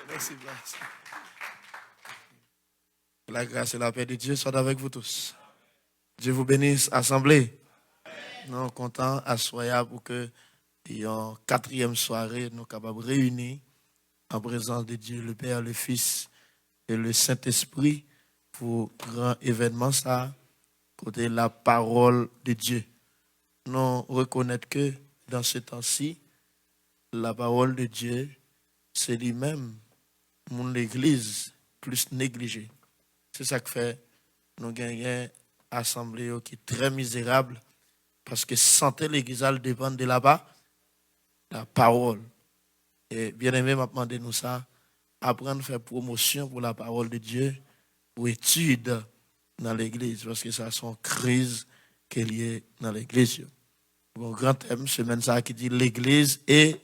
Merci, merci. La grâce et la paix de Dieu soient avec vous tous. Dieu vous bénisse, assemblée. Nous sommes contents, assoyés pour que, en quatrième soirée, nous sommes capables de réunir en présence de Dieu, le Père, le Fils et le Saint-Esprit pour grand événement ça, côté la parole de Dieu. Nous reconnaissons que dans ce temps-ci, la parole de Dieu, c'est lui-même, l'Église, plus négligée. C'est ça que fait, nous gagnons une assemblée qui est très misérable, parce que santé l'Église dépend de là-bas, la parole. Et bien aimé, m'a demandé nous ça, apprendre à faire promotion pour la parole de Dieu, pour étude dans l'Église, parce que ça sont crises qui liées dans l'Église. Bon, grand thème, semaine ça qui dit l'Église et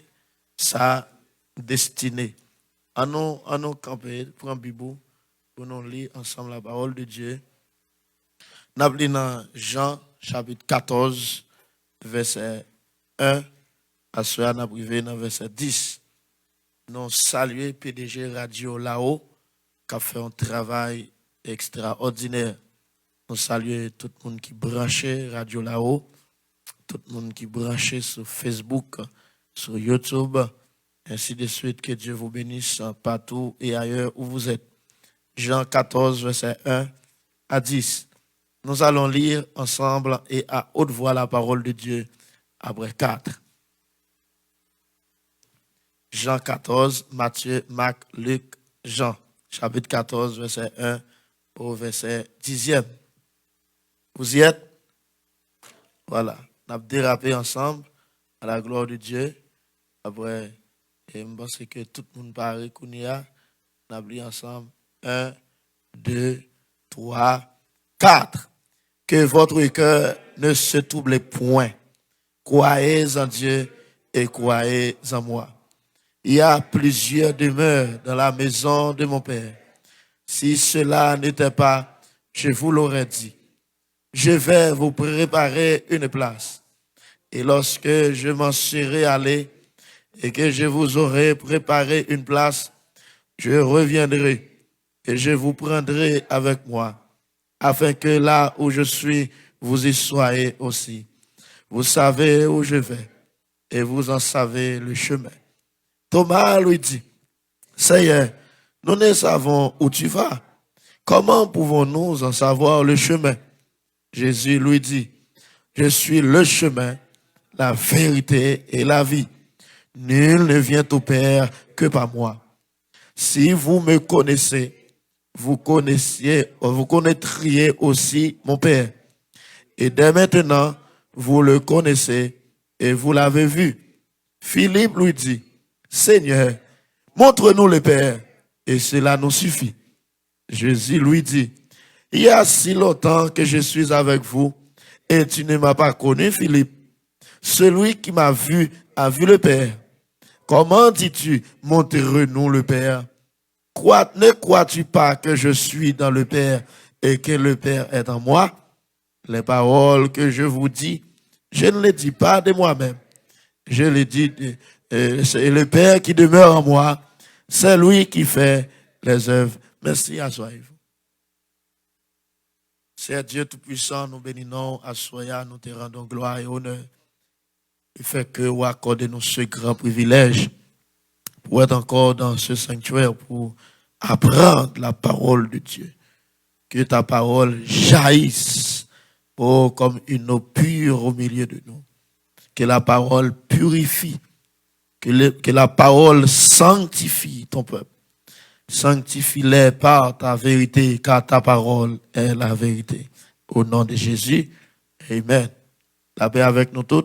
sa destinée. À nous camper, pour un bibou, pour nous lire ensemble la parole de Dieu. Nous avons dans Jean chapitre 14, verset 1, à ce moment nous avons dans verset 10. Nous saluons PDG Radio là-haut, qui a fait un travail extraordinaire. Nous saluons tout le monde qui branché Radio là-haut, tout le monde qui branché sur Facebook, sur YouTube, ainsi de suite. Que Dieu vous bénisse partout et ailleurs où vous êtes. Jean 14, verset 1 à 10. Nous allons lire ensemble et à haute voix la parole de Dieu après 4. Jean 14, Matthieu, Marc, Luc, Jean, chapitre 14, verset 1 au verset 10e. Vous y êtes? Voilà. On a dérapé ensemble à la gloire de Dieu. Après, je pense que tout le monde paraît qu'on y a. On a lu ensemble. 1, 2, 3, 4. Que votre cœur ne se trouble point. Croyez en Dieu et croyez en moi. Il y a plusieurs demeures dans la maison de mon Père. Si cela n'était pas, je vous l'aurais dit. Je vais vous préparer une place. Et lorsque je m'en serai allé et que je vous aurai préparé une place, je reviendrai et je vous prendrai avec moi, afin que là où je suis, vous y soyez aussi. Vous savez où je vais et vous en savez le chemin. Thomas lui dit, Seigneur, nous ne savons où tu vas. Comment pouvons-nous en savoir le chemin? Jésus lui dit, je suis le chemin, la vérité et la vie. Nul ne vient au Père que par moi. Si vous me connaissez, vous connaîtriez aussi mon Père. Et dès maintenant, vous le connaissez et vous l'avez vu. Philippe lui dit, Seigneur, montre-nous le Père, et cela nous suffit. Jésus lui dit, il y a si longtemps que je suis avec vous, et tu ne m'as pas connu, Philippe. Celui qui m'a vu a vu le Père. Comment dis-tu, montre-nous le Père? Ne crois-tu pas que je suis dans le Père et que le Père est en moi? Les paroles que je vous dis, je ne les dis pas de moi-même. Je les dis, c'est le Père qui demeure en moi, c'est lui qui fait les œuvres. Merci, assoyez-vous. C'est Dieu Tout-Puissant, nous bénissons, assoyez, nous te rendons gloire et honneur. Il fait que vous accordez-nous ce grand privilège pour être encore dans ce sanctuaire, pour apprendre la parole de Dieu. Que ta parole jaillisse comme une eau pure au milieu de nous. Que la parole purifie. Que la parole sanctifie ton peuple. Sanctifie-les par ta vérité, car ta parole est la vérité. Au nom de Jésus, amen. La paix avec nous tous.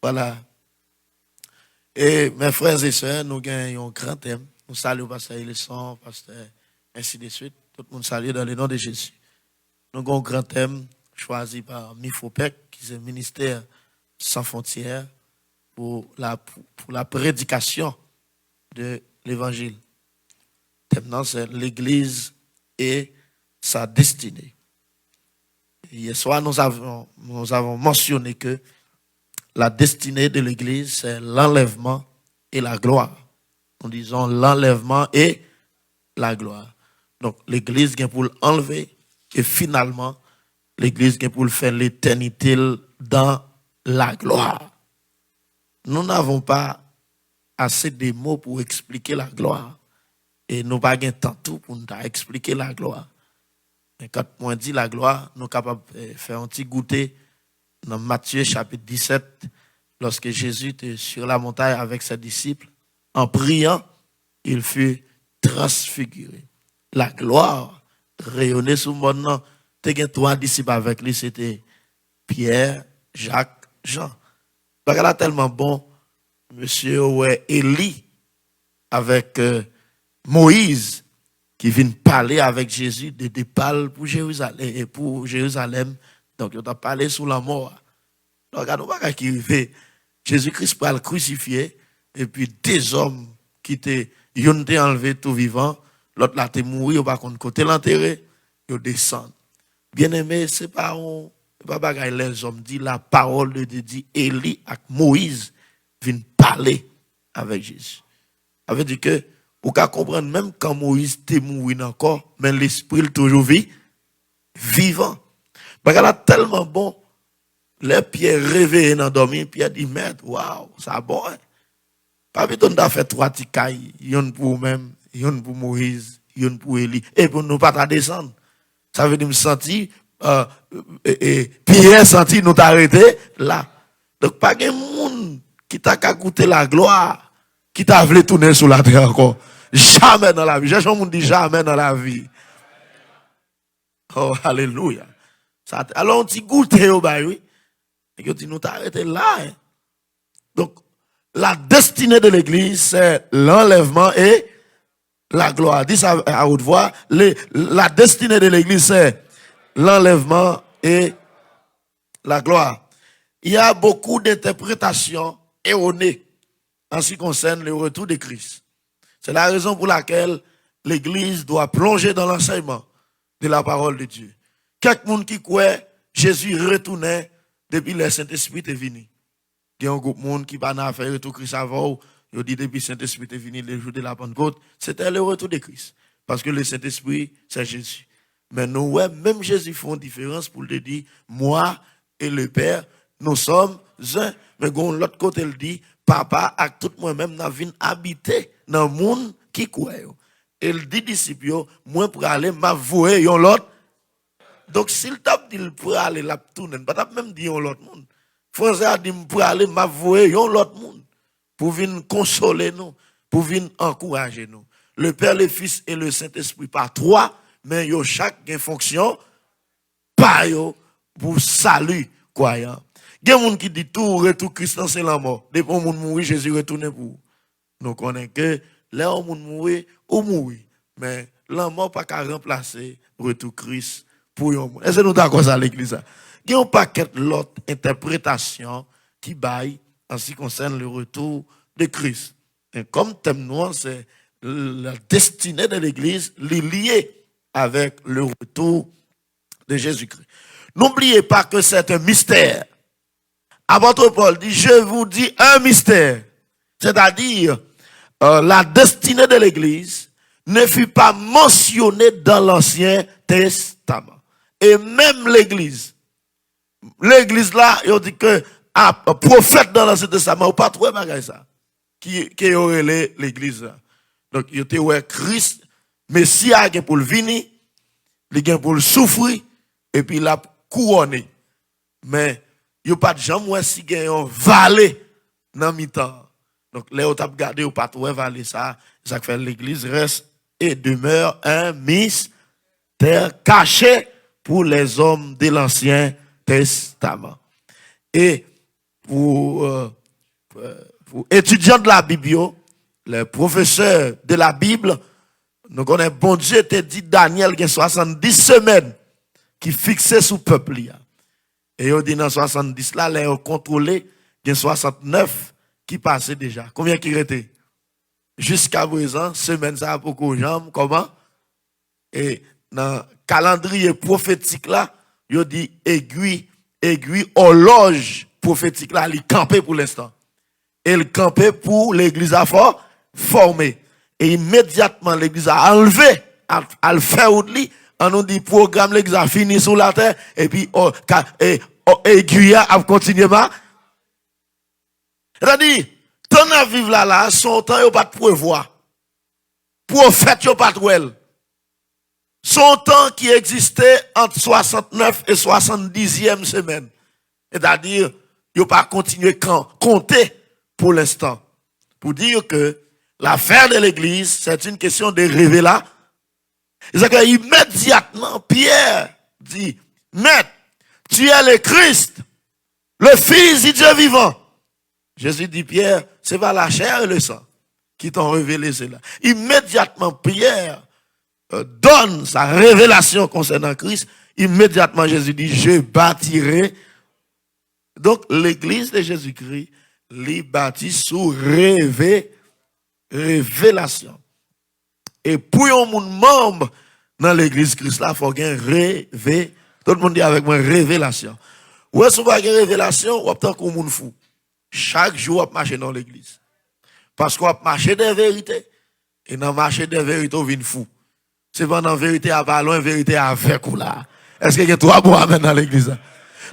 Voilà. Et mes frères et sœurs, nous gagnons un grand thème. Nous saluons pasteur Elisson, pasteur, ainsi de suite. Tout le monde salue dans le nom de Jésus. Nous avons un grand thème choisi par MIFOPEC, qui est le ministère sans frontières. pour la prédication de l'évangile. Thème, c'est l'Église et sa destinée. Hier soir, nous avons mentionné que la destinée de l'Église, c'est l'enlèvement et la gloire. Nous disons l'enlèvement et la gloire. Donc, l'Église vient pour l'enlever et finalement, l'Église vient pour faire l'éternité dans la gloire. Nous n'avons pas assez de mots pour expliquer la gloire. Et nous n'avons pas de temps tout pour nous expliquer la gloire. Mais quand on dit la gloire, nous sommes capables de faire un petit goûter dans Matthieu chapitre 17, lorsque Jésus était sur la montagne avec ses disciples, en priant, il fut transfiguré. La gloire rayonnait sous mon nom. Il y a 3 disciples avec lui, c'était Pierre, Jacques, Jean. Donc, elle a tellement bon, monsieur Élie, avec Moïse, qui vient parler avec Jésus de départ pour Jérusalem. Donc, il a parlé sous la mort. Donc, regardons pas qui arrive. Jésus-Christ pour le crucifier, et puis 2 hommes qui étaient, ils ont été enlevés tout vivant, l'autre là, t'es mort, ils pas contre côté l'enterré, ils descendent. Bien aimé, c'est pas bagaille les hommes dit la parole de Dieu dit Élie et Moïse viennent parler avec Jésus. Ça veut dire que vous pouvez comprendre même quand Moïse était mort encore, mais l'esprit est toujours vivant. Parce qu'elle a tellement bon, les Pierre réveillé dans dormir, Pierre dit merde, waouh, ça bon. Hein? Pas vite on a fait 3 tikailles, yon pour même, yon pour Moïse, yon pour Élie, et pour nous pas descendre. Ça veut dire me sentir Pierre senti nous t'arrêter là. Donc pas de monde qui t'a goûté la gloire, qui t'a voulu tourner sur la terre encore. Jamais dans la vie. J'ai jamais dit jamais dans la vie. Oh, alléluia. Alors, on dit goûter au bail, oui. Et on dit nous t'arrêter là. Hein. Donc, la destinée de l'église, c'est l'enlèvement et la gloire. Dis ça à haute voix. La destinée de l'église, c'est l'enlèvement et la gloire. Il y a beaucoup d'interprétations erronées en ce qui concerne le retour de Christ. C'est la raison pour laquelle l'Église doit plonger dans l'enseignement de la parole de Dieu. Quelqu'un qui croit Jésus retournait depuis le Saint-Esprit est venu. Il y a un groupe de monde qui n'a pas fait retour de Christ avant. Il dit depuis le Saint-Esprit est venu le jour de la Pentecôte. C'était le retour de Christ. Parce que le Saint-Esprit, c'est Jésus. Mais nous, ouais, même Jésus fait une différence pour le dire, moi et le Père, nous sommes un. Mais de l'autre côté, il dit, papa, avec tout moi-même, nous venons habiter dans le monde qui croit. Et il dit, disciples, moi pour aller m'avouer, l'autre. Donc, s'il t'a dit pour aller la tourner, pas même dit l'autre monde. Français a dit pour aller m'avouer, l'autre monde. Pour venir consoler nous, pour venir encourager nous. Le Père, le Fils et le Saint-Esprit, pas 3, mais yo chaque une fonction, pas yo pour salut croyant. Il y a des gens qui disent tout retour Christ c'est la mort. Depuis que moun mourir, Jésus retourne pour vous. Nous connaissons que là où moun mourir, ou mourir. Mais la mort pas qu'à remplacer retour Christ pour yon moun. Est-ce que nous d'accord ça l'église? Il y a un paquet d'autres interprétations qui baillent en ce qui concerne le retour de Christ. Et comme thème noir, c'est la destinée de l'église liée avec le retour de Jésus-Christ. N'oubliez pas que c'est un mystère. Apôtre Paul dit, je vous dis un mystère. C'est-à-dire, la destinée de l'église ne fut pas mentionnée dans l'Ancien Testament. Et même l'église là, il dit que un prophète dans l'Ancien Testament, ou pas trouvé bagay ça, qui aurait l'église là. Donc, il était ouais Christ, Messie a pour le venir, il a pour le souffrir, et puis il a couronné. Mais, il n'y a pas de gens, moi, si il y a un valet dans mi-temps. Donc, là, on a regardé, on pas trouvé valet ça, ça fait l'église reste et demeure un mystère caché pour les hommes de l'Ancien Testament. Et pour étudiants de la Bible, les professeurs de la Bible, nous connaissons, bon Dieu te dit Daniel, il y a 70 semaines qui fixait sous peuple. Et il dit dans 70 là, les contrôlé, il y a 69 qui passait déjà. Combien qui était? Jusqu'à présent, semaine ça pour qu'on jambe, comment? Et dans le calendrier prophétique là, il dit aiguille, horloge prophétique là, il campait pour l'instant. Et il campait pour l'église à former. Et immédiatement l'église a enlevé, à le faire au lit, on nous dit programme l'église a fini sur la terre, et puis aiguille a continué ma. C'est-à-dire, tant à vivre là, son temps, il n'y a pas de prévoir. Prophète, il n'y a pas de trouel. Son temps qui existait entre 69 et 70e semaine. C'est-à-dire, il n'y a pas continué compter pour l'instant. Pour dire que l'affaire de l'église, c'est une question de révélation. C'est-à-dire immédiatement, Pierre dit, Maître, tu es le Christ, le Fils du Dieu vivant. Jésus dit, Pierre, c'est pas la chair et le sang qui t'ont révélé cela. Immédiatement, Pierre donne sa révélation concernant Christ. Immédiatement, Jésus dit, je bâtirai. Donc, l'église de Jésus-Christ, les bâtit sous révélation. Et pour un membre dans l'église Christ là, il faut qu'il y ait révélation. Tout le monde dit avec moi, révélation. Ou est-ce qu'on va avoir une révélation, ou est-ce qu'on est fou? Chaque jour, on marche dans l'église. Parce qu'on marche des vérités. Et dans le marché des vérités, on vient fou. C'est pas dans la vérité à ballon, vérité avec ou là. Est-ce qu'il y a trois bons amen dans l'église?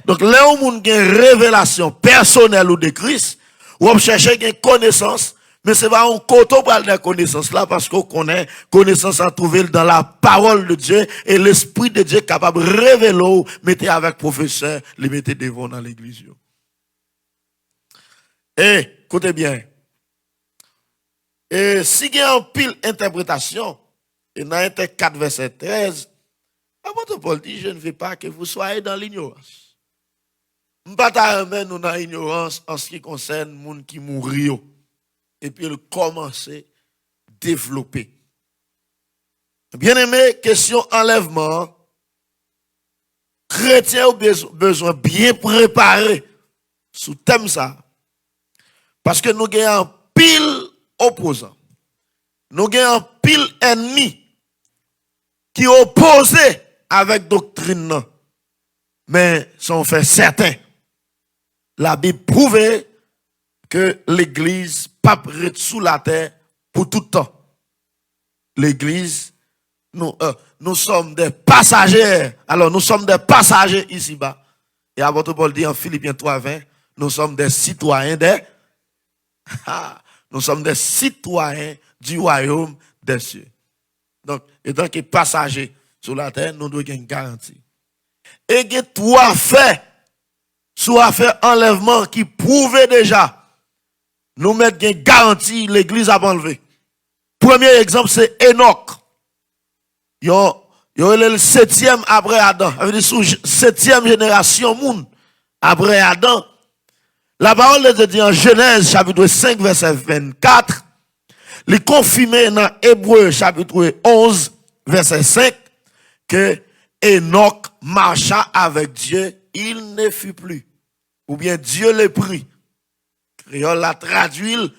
Donc, là où on a une révélation personnelle ou de Christ, ou on cherche une connaissance, mais c'est pas un côté pour la connaissance là, parce qu'on connaît connaissance à trouver dans la parole de Dieu, et l'Esprit de Dieu est capable de révéler, mettez avec professeur, les mettez devant dans l'église. Et, écoutez bien, et si il y a un pile interprétation, et dans 4 verset 13, l'apôtre Paul dit, je ne veux pas que vous soyez dans l'ignorance. Je ne veux pas nous dans l'ignorance en ce qui concerne les gens qui mourent. Et puis il commence à développer. Bien aimé, question enlèvement. Chrétiens ont besoin bien préparer sous thème ça. Parce que nous avons un pile opposant. Nous avons un pile ennemi qui oppose avec doctrine. Mais sont fait certain. La Bible prouve que l'église pas prête sous la terre pour tout le temps. L'église, nous sommes des passagers. Alors nous sommes des passagers ici-bas. Et l'apôtre Paul dit en Philippiens 3:20, nous sommes des citoyens nous sommes des citoyens du royaume des cieux. Donc, étant que passagers sur la terre, nous devons avoir une garantie. Et il y a 3 faits, soit fait enlèvement qui prouvent déjà, nous mettons une garantie, l'église a enlevé. Premier exemple, c'est Enoch. Il y a le 7e après Adam. Ça veut dire sous 7e génération monde après Adam. La parole de Dieu en Genèse chapitre 5 verset 24, il confirme dans Hébreu chapitre 11 verset 5 que Enoch marcha avec Dieu, il ne fut plus. Ou bien Dieu l'a pris. Créole l'a traduit.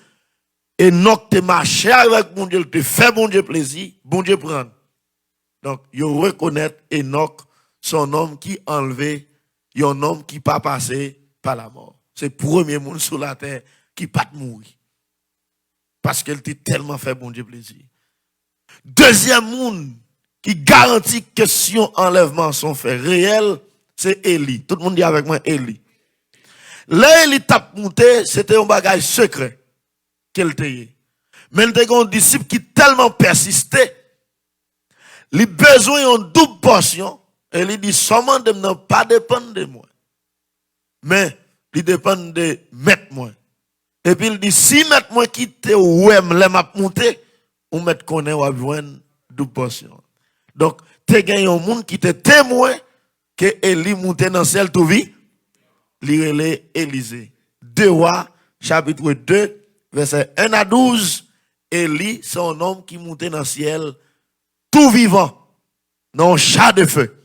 Enoch te marché avec mon Dieu, te fait mon Dieu plaisir, bon Dieu prend. Donc, il reconnaît Enoch, son homme qui enlevé, un homme qui pas passé par la mort. C'est le premier monde sur la terre qui pas mourir. Parce qu'elle t'a tellement fait bon Dieu plaisir. Deuxième monde qui garantit que question enlèvement sont faits réels, c'est Élie. Tout le monde dit avec moi Élie. Là, Élie t'a monté, c'était un bagage secret qu'elle était. Mais il était un disciple qui tellement persistait, il a besoin d'une double portion, et il dit seulement de ne pas dépendre de moi. Mais il dépend de mettre moi. Et puis il dit si mettre moi quitte ou les m'a monté, ou mettre connaît ou avoir une double portion. Donc, tu gagné un monde qui te témoin que Élie montait dans celle tout vie, il Élisée. 2 Rois, chapitre 2, verset 1 à 12, Élie, c'est un homme qui montait dans le ciel, tout vivant, dans un chat de feu.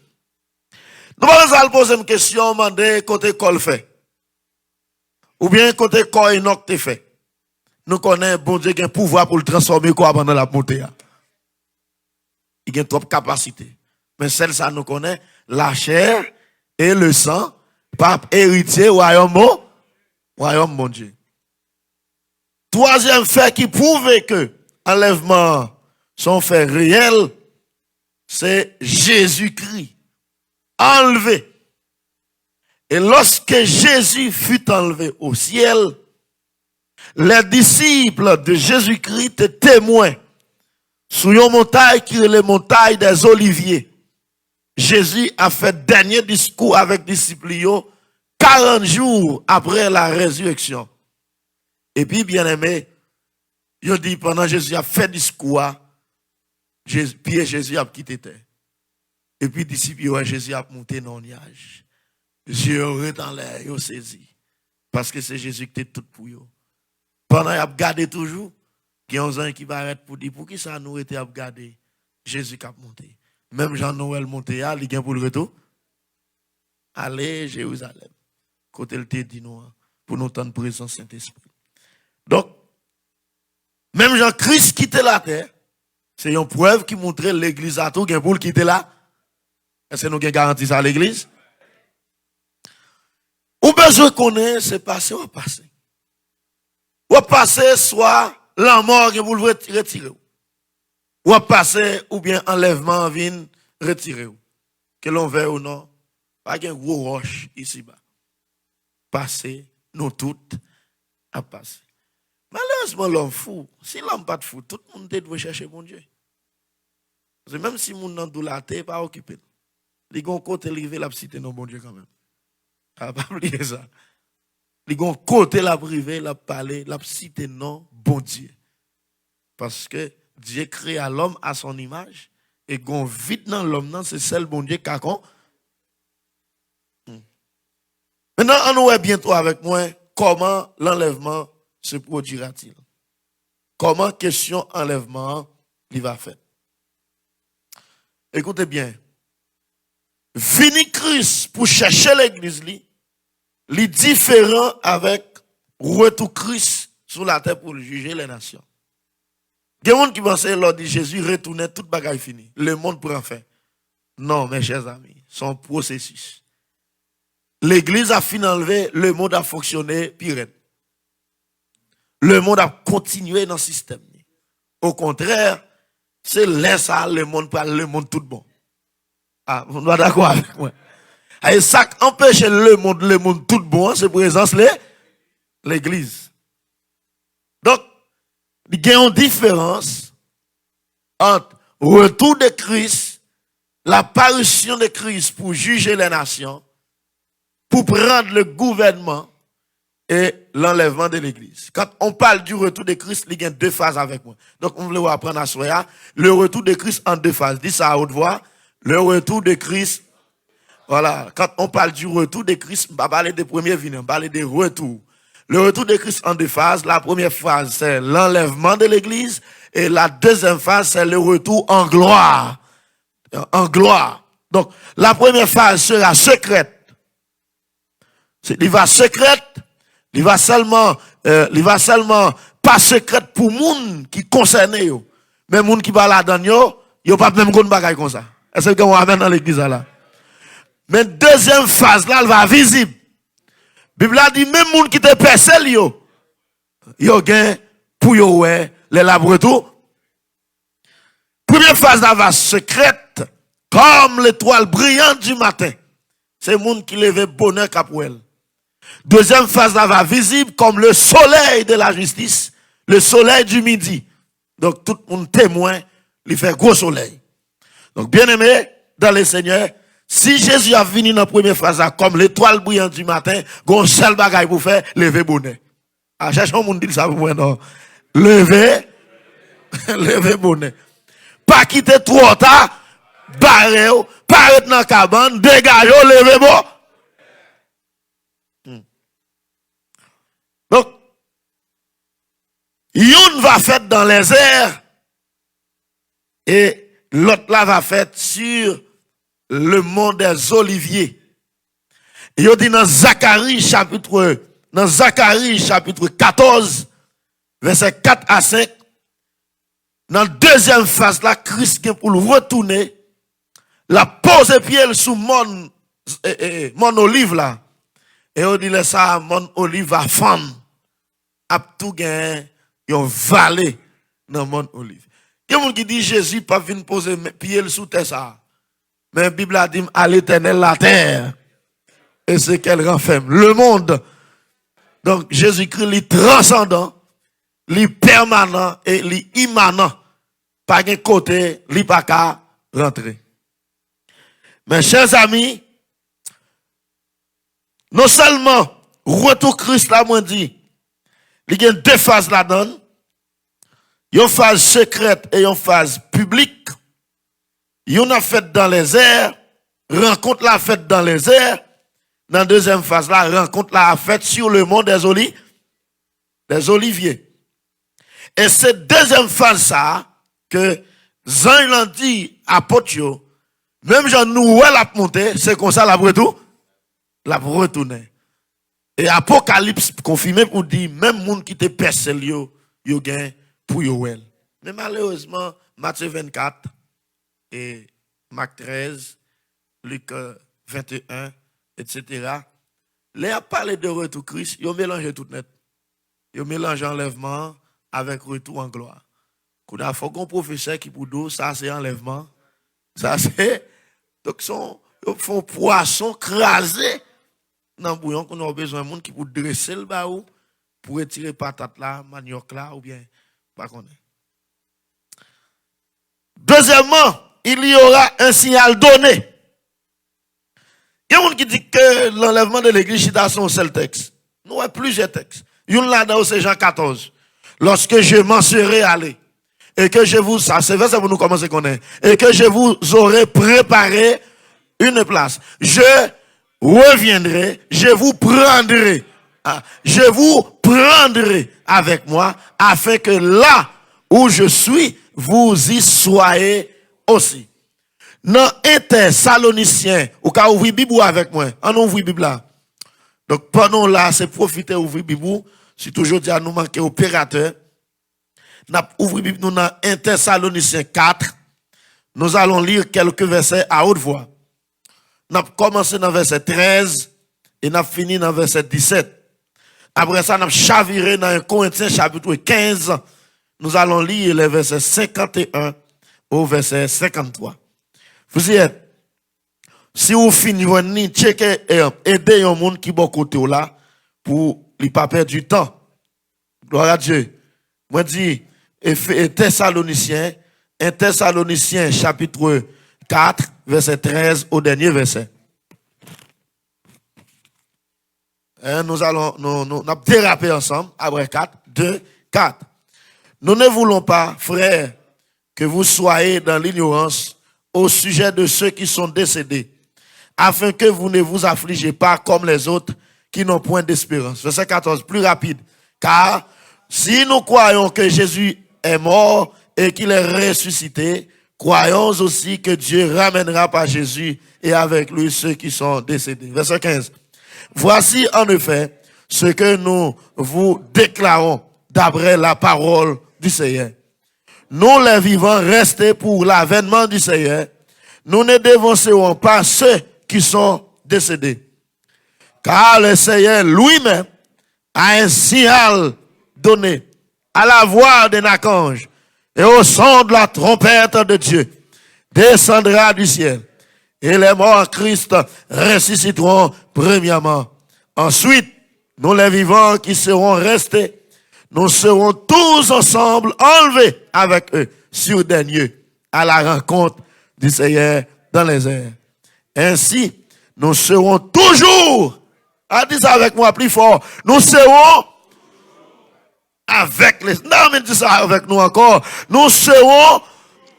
Nous allons poser une question, demander côté col fait. Ou bien côté corps Enoch te fait. nous connaissons, bon Dieu, qui a un pouvoir pour le transformer quoi pendant la montée. Il a trop de capacité. Mais celle ça nous connaît, la chair et le sang, pape héritier, royaume mon Dieu. Troisième fait qui prouve que enlèvement sont faits réels, c'est Jésus-Christ enlevé. Et lorsque Jésus fut enlevé au ciel, les disciples de Jésus-Christ étaient témoins sur une montagne qui est la montagne des Oliviers. Jésus a fait dernier discours avec les disciples 40 jours après la résurrection. Et puis, bien aimé, il dit pendant Jésus a fait discours, puis Jésus a quitté terre. Et puis, disciples, Jésus a monté dans le nuage. Yeux dans l'air, ils ont saisi. Parce que c'est Jésus qui était tout pour eux. Pendant qu'ils ont gardé toujours, il y a un gens qui va arrêter pour dire, pour qui ça nous était à garder Jésus qui a monté. Même Jean-Noël monté, il vient pour le retour. Allez, Jérusalem. Côté le te dit nous, pour nous tendre présence Saint-Esprit. Donc, même Jean-Christ quittait la terre, c'est une preuve qui montrait l'église à tout, pour le quitter là. Est-ce que nous avons garanti ça à l'église? Ou besoin qu'on ait, c'est passé ou passé. Ou passer, soit la mort qui vous le retirer. Ou passer, ou bien enlèvement vient retirer. Que l'on veut ou non, pas de gros roche ici-bas. Passer, nous toutes, à passer. Malheureusement, l'homme fou, si l'homme pas de fou, tout le monde doit chercher mon Dieu. Parce que même si mon nom de la terre pas occupé, les gens côté livré la cité non bon Dieu quand même. Ah, pas oublier ça. Les gens côté la privé, la parler, la cité non bon Dieu. Parce que Dieu crée à l'homme à son image et gon vite dans l'homme, c'est celle bon Dieu qui a con. Maintenant, on voit bientôt avec moi comment l'enlèvement se produira-t-il. Comment question enlèvement il va faire. Écoutez bien. Vini Christ pour chercher l'église li différent avec retour Christ sur la terre pour juger les nations. Il y a des gens qui pensaient lors de Jésus retourner toute bagaille fini. Le monde pourra faire. Non, mes chers amis, c'est un processus. L'église a fini enlevé, le monde a fonctionné pire. Le monde a continué dans le système. Au contraire, c'est là le monde parle, le monde tout bon. Ah, vous êtes d'accord avec moi? Et ça empêche le monde tout bon, c'est présence l'église. Donc, il y a une différence entre retour de Christ, l'apparition de Christ pour juger les nations, pour prendre le gouvernement et l'enlèvement de l'église. Quand on parle du retour de Christ, il y a deux phases avec moi. Donc, on veut apprendre à soi. Le retour de Christ en deux phases. Dis ça à haute voix. Le retour de Christ. Voilà. Quand on parle du retour de Christ, on va parler des premiers vignes, on va parler des retours. Le retour de Christ en deux phases. La première phase, c'est l'enlèvement de l'église. Et la deuxième phase, c'est le retour en gloire. En gloire. Donc, la première phase sera secrète. Il va secrète. Il va seulement pas secrète pour moun qui concerne yo. Mais moun qui va là dedans yo pas même gon bagay comme ça. Est-ce que on amène dans l'église là? Mais deuxième phase là, elle va visible. Bible a dit même moun qui te percé yo gain pour yo ouais les laboratoires. Première phase là va secrète comme l'étoile brillante du matin. C'est moun qui lève bonheur capouel. Deuxième phase là va visible comme le soleil de la justice, le soleil du midi. Donc tout le monde témoin, il fait gros soleil. Donc bien aimé dans le Seigneur, si Jésus a venu dans la première phase là, comme l'étoile brillante du matin, gon seul bagaille pour faire, lever bonheur. À chercher un monde dit ça pour moi non. Lever bonheur. Pas quitter trop tard, barrer, pas être dans la cabane, dégager, lever bon. Donc, une va faite dans les airs et l'autre là va faite sur le mont des Oliviers. Il dit dans Zacharie chapitre 14, verset 4 à 5, dans la deuxième phase, là, Christ vient pour le retourner, la pose pied sous mon olive là. Et on dit ça, mon olive va fendre. A tout gain, yon vallée dans mon olive. Il y a des gens qui disent Jésus pas venir poser pied sous terre ça. Mais la Bible a dit à l'Éternel la terre. Et c'est qu'elle renferme le monde. Donc Jésus-Christ est transcendant, est permanent et est immanent. Pas de côté, il pas qu'à rentrer. Mes chers amis, non seulement retour Christ là, moi dit, il y a deux phases là-dedans. Une phase secrète et une phase publique. Une a fait dans les airs, rencontre la fête dans les airs. Dans la deuxième phase là, rencontre la fête sur le mont des oliviers. Et cette deuxième phase ça, que Jean l'a dit à Potio, même Jean nous la monter, c'est comme ça la retourner. Et Apocalypse confirmé pour dire, même monde qui te percé yo gain pour yo well. Mais malheureusement, Matthieu 24 et Marc 13, Luc 21, etc. Les a parlé de retour Christ, ils ont mélangé tout net. Ils ont mélangé enlèvement avec retour en gloire. Il faut qu'on professeur qui pour nous, ça c'est enlèvement. Ça c'est. Donc, ils font poisson crasé dans le bouillon qu'on a besoin de monde qui pour dresser le baou, pour retirer patate là, manioc là, ou bien, pas qu'on est. Deuxièmement, il y aura un signal donné. Il y a des gens qui disent que l'enlèvement de l'église est son seul texte. Nous avons plusieurs textes. Il y en a dans c'est Jean 14. Lorsque je m'en serai allé, et que je vous, ça c'est verset pour nous commencer à connaître, et que je vous aurai préparé une place. Je reviendrai, je vous prendrai. Je vous prendrai avec moi, afin que là où je suis, vous y soyez aussi. Dans 1 Thessaloniciens, ou qu'à ouvrir Bible avec moi, on ouvre Bible là. Donc pendant là, c'est profiter ouvrir Bible, si toujours dit à nous manquer opérateur. Nous ouvrons Bible nous dans 1 Thessaloniciens 4. Nous allons lire quelques versets à haute voix. Nous avons commencé dans verset 13 et nous avons fini dans verset 17. Après ça, nous avons chaviré dans 1 Corinthiens chapitre 15. Nous allons lire les versets 51 au verset 53. Vous y êtes. Si vous finissez, checkez et aidez un monde qui est bon côté là pour ne pas perdre du temps. Gloire à Dieu. Moi, dis, un Thessaloniciens chapitre 4, verset 13 au dernier verset. Nous allons déraper ensemble. Après 4, 2, 4. Nous ne voulons pas, frères, que vous soyez dans l'ignorance au sujet de ceux qui sont décédés, afin que vous ne vous affligez pas comme les autres qui n'ont point d'espérance. Verset 14, plus rapide. Car si nous croyons que Jésus est mort et qu'il est ressuscité, croyons aussi que Dieu ramènera par Jésus et avec lui ceux qui sont décédés. Verset 15. Voici en effet ce que nous vous déclarons d'après la parole du Seigneur. Nous les vivants restés pour l'avènement du Seigneur, nous ne dévancerons pas ceux qui sont décédés. Car le Seigneur lui-même a un signal donné à la voix d'un archange et au son de la trompette de Dieu descendra du ciel. Et les morts en Christ ressusciteront premièrement. Ensuite, nous les vivants qui seront restés, nous serons tous ensemble enlevés avec eux sur des nuées à la rencontre du Seigneur dans les airs. Ainsi, nous serons toujours, dis ça avec moi plus fort, nous serons avec les, non mais dis ça avec nous encore, nous serons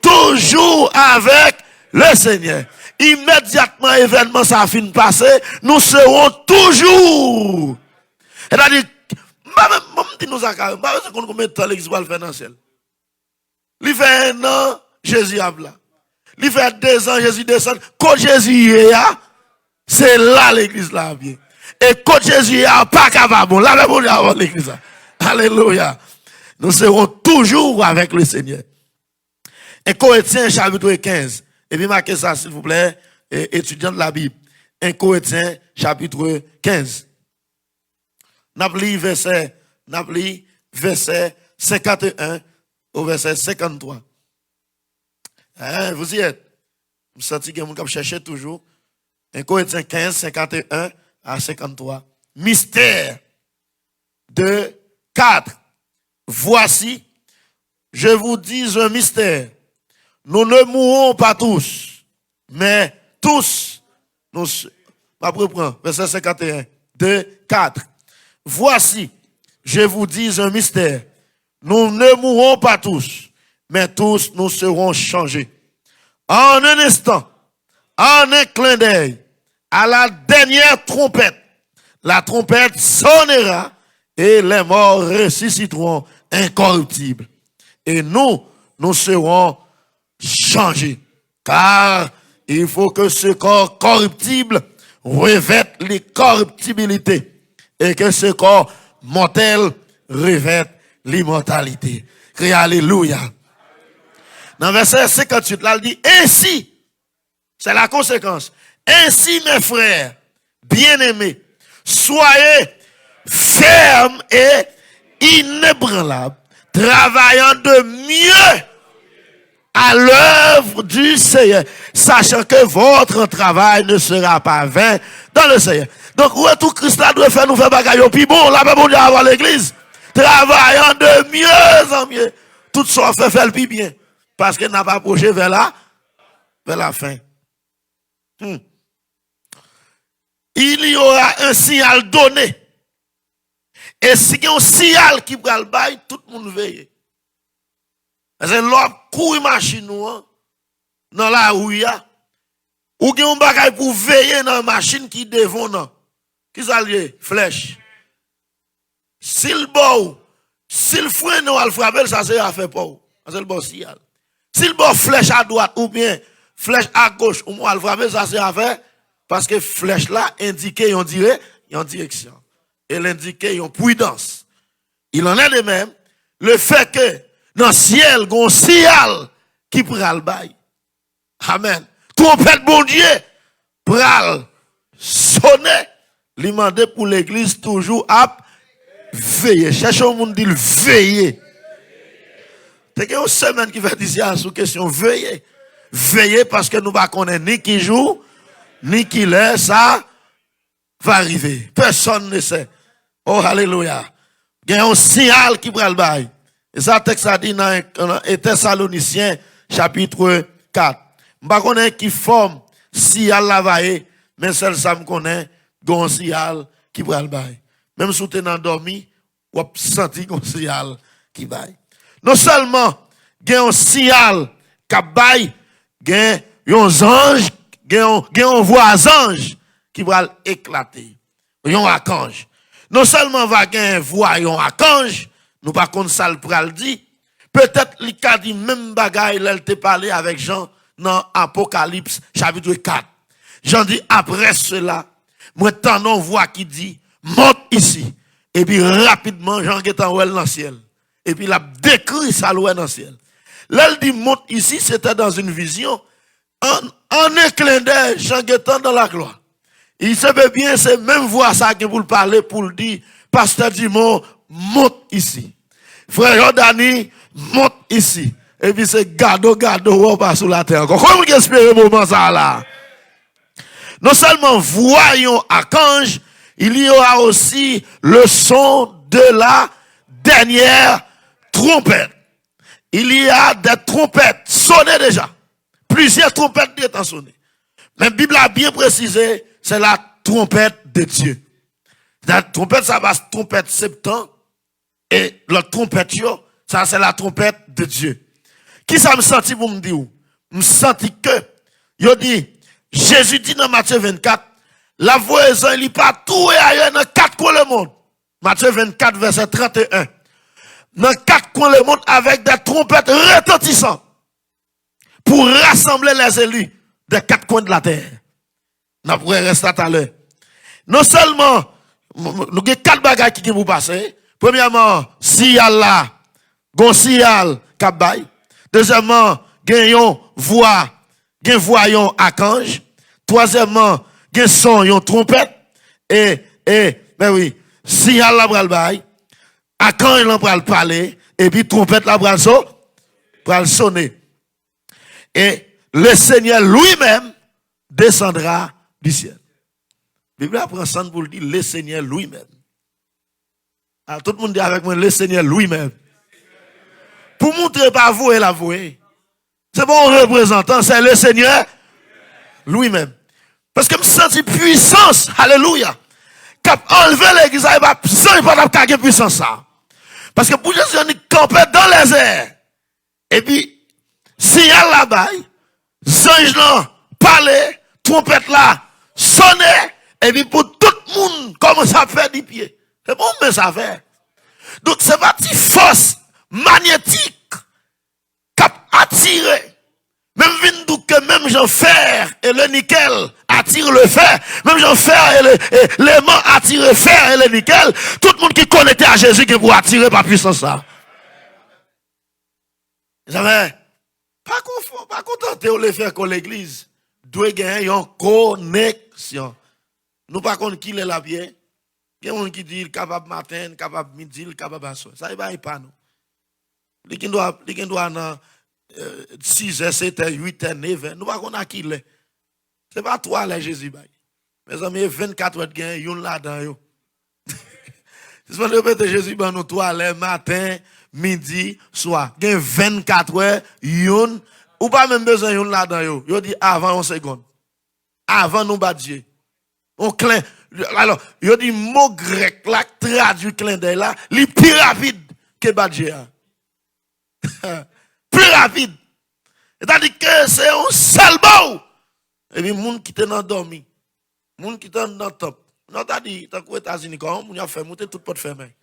toujours avec le Seigneur. Immédiatement, événement, ça a fini de passer, nous serons toujours. C'est-à-dire, nous avons combien de temps l'église va le faire dans le ciel. Il fait 1 an, Jésus a là. Il fait 2 ans, Jésus descend. Quand Jésus est là, c'est là l'église là bien. Et quand Jésus est là, pas capable. Là, même on est l'église là. Alléluia. nous serons toujours avec le Seigneur. Un Corinthiens chapitre 15. Et puis marquez ça, s'il vous plaît, étudiants de la Bible. Un Corinthiens chapitre 15. N'appli verset 51 au verset 53. Hein, vous y êtes. Vous sentez que vous cherchez toujours. Un Corinthiens 15, 51 à 53. Mystère de 4. Voici, je vous dis un mystère. Nous ne mourrons pas tous, mais tous, nous, après prendre, verset 51, 2, 4. Voici, je vous dis un mystère. Nous ne mourrons pas tous, mais tous nous serons changés. En un instant, en un clin d'œil, à la dernière trompette, la trompette sonnera et les morts ressusciteront incorruptibles. Et nous serons changés. Car il faut que ce corps corruptible revête l'incorruptibilité et que ce corps mortel revête l'immortalité. Crie alléluia. Dans verset 58, là, il dit, ainsi, c'est la conséquence. Ainsi, mes frères, bien-aimés, soyez fermes et inébranlables, travaillant de mieux à l'œuvre du Seigneur, sachant que votre travail ne sera pas vain dans le Seigneur. Donc, retour Christ là doit faire nous faire bagaille. Puis bon, là, bon Dieu avoir l'église, travaillant de mieux en mieux. Tout ça fait le plus bien. Parce qu'il n'a pas approché vers la fin. Il y aura un signal donné. Et si il y a un signal qui va le bail, tout le monde veille. Parce que l'homme court machine dans la rue, ou il y a un bagage pour veiller dans la machine qui devant non. Qui s'allie flèche. S'il bow, s'il freine ou al frapper, ça c'est à faire pour. C'est le bon signal. S'il bow flèche à droite ou bien flèche à gauche ou al frapper, ça c'est à faire parce que flèche là indique on dirait en direction. Et l'indique en prudence. Il en est de même le fait que dans le ciel, il y a un signal qui prend le bail. Amen. Trompette bon Dieu, pral sonner, lui demander pour l'église toujours à veiller. Cherchez au monde dit veiller. C'est qu'il y a une semaine qui fait ici sur question veiller. Veiller parce que nous ne connaissons ni qui joue, ni qui l'est, ça va arriver. Personne ne sait. Oh, alléluia. Il y a un signal qui prend le bail. Et ça, texte a dit dans Thessaloniciens, chapitre 4. Je ne connais pas qui forme signal la vaille, mais celle ça me connaît, un signal qui prend le bail. Même si tu es endormi, ou senti un signal qui baille. Non seulement, il y a un signal qui baille, il y a un ange, il y a un voisin qui va éclater. Il y a un archange. Non seulement va y avoir un voyant archange, nous pas contre ça le pral dit, peut-être il a dit même bagaille, il te parlé avec Jean dans Apocalypse chapitre 4. Jean dit après cela, moi t'en voix qui dit monte ici. Et puis rapidement Jean est en dans le ciel. Et puis il a décrit ça dans le ciel. Là il dit monte ici, c'était dans une vision. En un clin d'œil, Jean est dans la gloire. Il savait bien, c'est même voix ça qui pour le parler, pour le dire, pasteur Dumont, monte ici. Frère Jordani, monte ici. Et puis c'est gado, on passe sous la terre. Comment vous espérez moment ça là? Non seulement voyons archange, il y aura aussi le son de la dernière trompette. Il y a des trompettes sonnées déjà. Plusieurs trompettes sont sonnées. Mais la Bible a bien précisé, c'est la trompette de Dieu. La trompette, ça va trompette septembre. Et la trompette, ça c'est la trompette de Dieu. Qui ça me senti pour me dire? Me senti que, yo dit, Jésus dit dans Matthieu 24, la voix il n'est pas tout ailleurs dans 4 coins le monde. Matthieu 24, verset 31. Dans 4 coins le monde avec des trompettes retentissantes pour rassembler les élus des 4 coins de la terre. Nous pourrons rester tout à l'heure. Non seulement, nous avons 4 bagages qui vous passer. Premièrement, si Allah, gon signal k'ap bay. Deuxièmement, gen voyon archange. Troisièmement, gen son yon trompette. Ben oui, signal la pral bay. Archange la pral parler. Et puis trompette la pral sonner. Et le Seigneur lui-même descendra du ciel. La Bible apprend ça pour le dire, le Seigneur lui-même. Alors tout le monde dit avec moi, le Seigneur lui-même. Pour montrer pas vous et la vouer. C'est bon représentant, c'est le Seigneur lui-même. Parce que je me sens puissance, alléluia. Cap enlever l'église, il va pas de puissance ça. Parce que pour Jésus, on est campé dans les airs. Et puis, si y a là-bas, ange là, parler, trompette là, sonner, et puis pour tout le monde, commence à faire des pieds. C'est bon, mais ça fait. Donc, c'est pas une force magnétique qui a attiré. Même que même Jean fer et le nickel attire le fer. Même Jean fer et l'aimant attire le fer et le nickel. Tout le monde qui est connecté à Jésus qui pour attirer par puissance ça. Vous savez, pas contenter de le faire comme l'église. Doit gagner une connexion. Nous pas contre qui est là bien. Il y a des gens qui disent capable matin, capable midi, capable soir. Ça va pas nous. Les qui doit 6h, 7h, 8h, 9h. Nous pas qu'on a qui l'est. C'est pas toi là Jésus. Mes amis, 24 heures de gain, yon là-dedans yo. C'est pas répéter Jésus ban nous toi le matin, midi, soir. Gain 24 heures, yon ou pas même besoin yon là-dedans yo. Yo dit avant 1 seconde. Avant nous bat Dieu. On clin. Alors, yo dit mot grec là traduit clin d'œil là, li plus rapide que bat Dieu. Plus rapide. C'est-à-dire que c'est un seul mot. Et puis, les gens qui sont endormis, les gens qui sont dans le top. Non, t'as dit, t'as qu'aux États-Unis, quand on a fait monter toute porte fermée.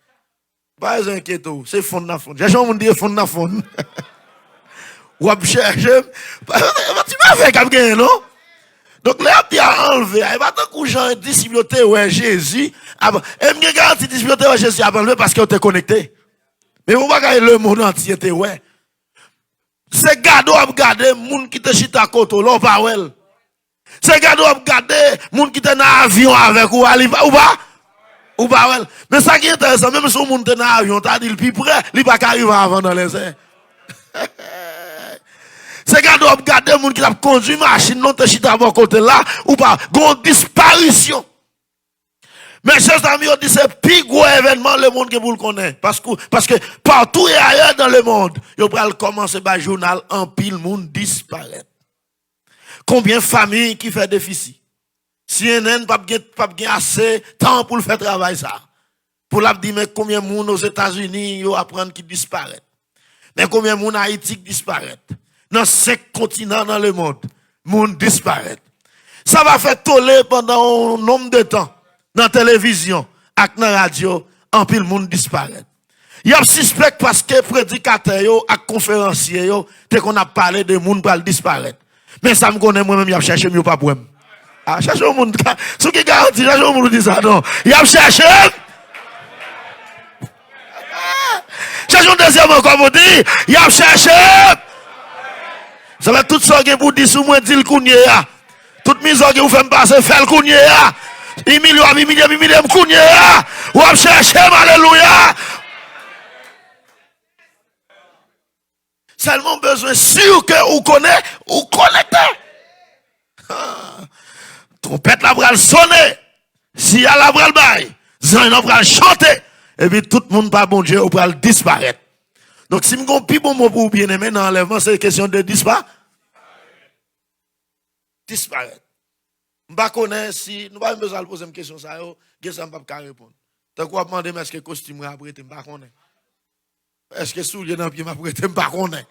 Pas inquiétez-vous, c'est fond na fond. J'ai jamais dit fond na fond. Ou à chercher. Tu m'as fait comme ça, non? Donc, là, il a enlevé. Il va tant que gens disciplité ouais Jésus. Et me garantit disciplité ouais Jésus a enlevé parce que tu es connecté. Mais vous voyez le monde entier, ouais. C'est gado à regarder, moun qui te chita koto, l'on pas wel. C'est gado à regarder, moun qui te dans avion avec ou pas wel. Mais ça qui est intéressant, même si moun te dans avion, t'as dit le plus près, il pas arriver avant dans les airs. C'est gado à regarder, moun qui t'a conduit machine, non te chita à côté là, ou pas, gon disparition. Mais chers amis, on dit c'est le plus gros événement le monde que vous le connaissez. Parce que partout et ailleurs dans le monde, vous pouvez commencer par le journal, en pile monde disparaît. Combien de familles qui fait déficit? CNN pas assez de temps pour le faire travail ça. Pour la dire mais combien de monde aux États-Unis ils apprennent qui disparaît. Mais combien de monde en Haïti qui disparaît. Dans 5 continents dans le monde disparaît. Ça va faire toller pendant un nombre de temps. Dans la télévision, avec dans la radio, en pile monde disparaît. Il y a suspect parce que prédicateur et conférencier dès qu'on a parlé de monde pour disparaître. Mais ça me connaît moi-même, il a cherché mieux pas pour moi. Ah, chercher au monde, ce qui garantit, chercher au monde dit ça non. Il a cherché. Cherche un deuxième encore pour dire, il a cherché. Ça va tout ça que vous dites sous moi dit le kounye. Toute mise que vous faites passer faire le kounye. Million kounye. Ou a cherché, alléluia. Seulement besoin sûr que vous connaissez ou connectez. Trompette la bral sonner. Si a la bral bail, zan la bral chanter et puis tout le monde pas bon Dieu ou bral disparaître. Donc si m'gon pi bon mot pour bien aimer dans l'enlèvement c'est question de disparaître. M'pa connaît si nous pas besoin de poser une question ça yo, que ça m'pa répondre. Tant qu'on demander est-ce que costume apprêté m'pa connaît. Est-ce que soulier dans pied m'apprêté m'pa connaît.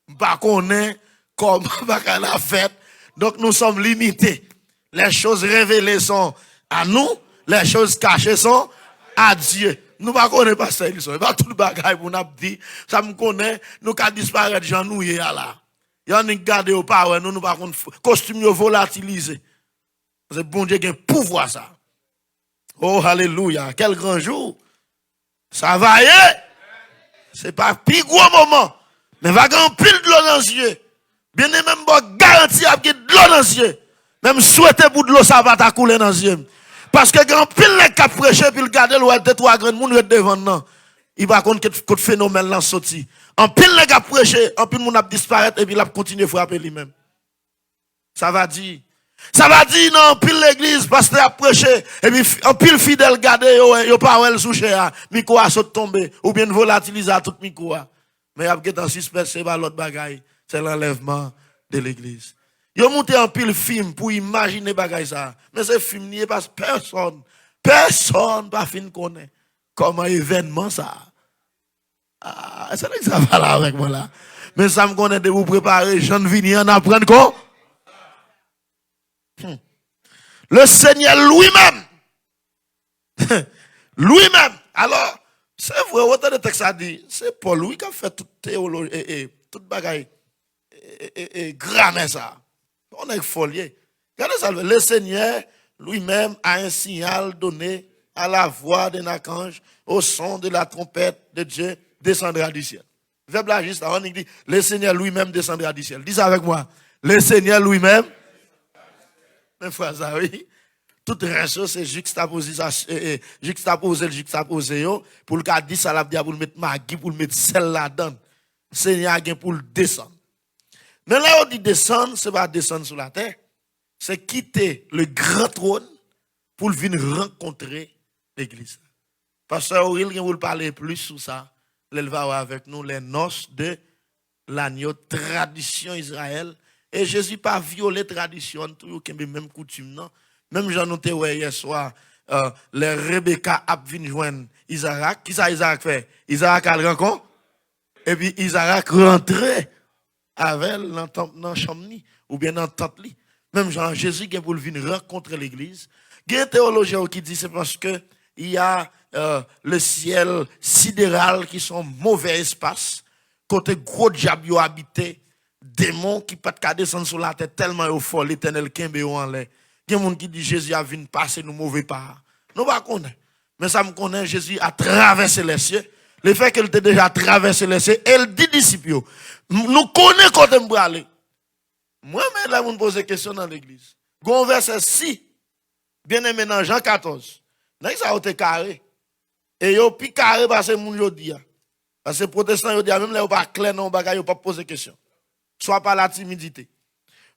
M'pa connaît comment va la fête. Donc nous sommes limités. Les choses révélées sont à nous, les choses cachées sont à Dieu. Nous ne connaissons pas ça, il pas tout le bagage pour nous dire, ça me connaît, nous qu'à disparaître, j'en nous y là. Y'en a gardé au pas, nous pas costume volatilisé. C'est bon Dieu qui a un pouvoir ça. Oh, alléluia, quel grand jour. Ça va y est. C'est pas plus gros moment. Mais va gagner pile de l'eau dans les yeux. Bien aimé, même bon garantie à de l'eau dans les yeux. Même souhaiter pour de l'eau, ça va couler dans les yeux. Parce que quand pile les cap prêcher, puis le garder, le deux, trois grands monde devant non. Il va contre quel phénomène là sorti. En pile les cap prêcher, en pile monde a disparaître et puis il a continué à frapper lui-même. Ça va dire non, pile l'église, pasteur a prêché, et puis en pile fidèle garde, yo pas ou sous cher, micro a saute tomber, ou bien volatiliser tout micro. Mais y a un suspect, c'est pas l'autre bagaille, c'est l'enlèvement de l'église. Yo monté en pile film pour imaginer bagaille ça. Mais ce film n'y est pas personne pas fin connaît comment événement ça. Ah, c'est là que ça va là avec moi là. Mais ça me connaît de vous préparer, j'en viens en apprendre quoi? Le Seigneur lui-même. Lui-même. Alors, c'est vrai, autant de texte a dit, c'est Paul lui qui a fait toute théologie et toute bagaille et grammaire ça. On est folié. Regardez ça, le Seigneur lui-même a un signal donné à la voix d'un archange, au son de la trompette de Dieu, descendra du ciel. Verbe là juste avant, il dit, le Seigneur lui-même descendra du ciel. Dis ça avec moi. Le Seigneur lui-même. Mes frères, ça oui. Tout reste, c'est juxtaposer, pour le cas de ça, la pour le mettre magui, pour le mettre celle là-dedans. Seigneur a pour le descendre. Mais là, on dit descendre, c'est pas descendre sur la terre, c'est quitter le grand trône pour venir rencontrer l'église. Pasteur Auril, vous parler plus sur ça. Il va avoir avec nous les noces de l'agneau, tradition Israël. Et Jésus pas violé tradition, toujours même coutume, non? Même j'en noté hier soir, les Rebecca a venu joindre Isaac. Qui ça Isaac fait? Isaac a le rencontre. Et puis Isaac rentré avec elle dans la chambre, ou bien dans la tente. Même Jean Jésus qui est pour venir rencontrer l'église. Il y a un théologien qui dit c'est parce que il y a le ciel sidéral qui sont mauvais espace, côté gros diable habité. Démons qui pas de descendre sur la tête tellement au fort l'éternel kembe en l'air. Il y a des gens qui disent Jésus a venu passer nous mauvais pas. Nous pas connaît. Mais ça me connaît Jésus a traversé les cieux. Le fait qu'il ait déjà traversé les cieux, elle dit disciples. Nous connaissons quand on va aller. Moi même là on pose des questions dans l'église. Gon verset 6. Bien aimé dans Jean 14. Là ça a été carré. Et yo pi carré parce que moun yo dit. Parce que protestants yo dit même là pas clair non bagay yo pas poser question. Soit par la timidité.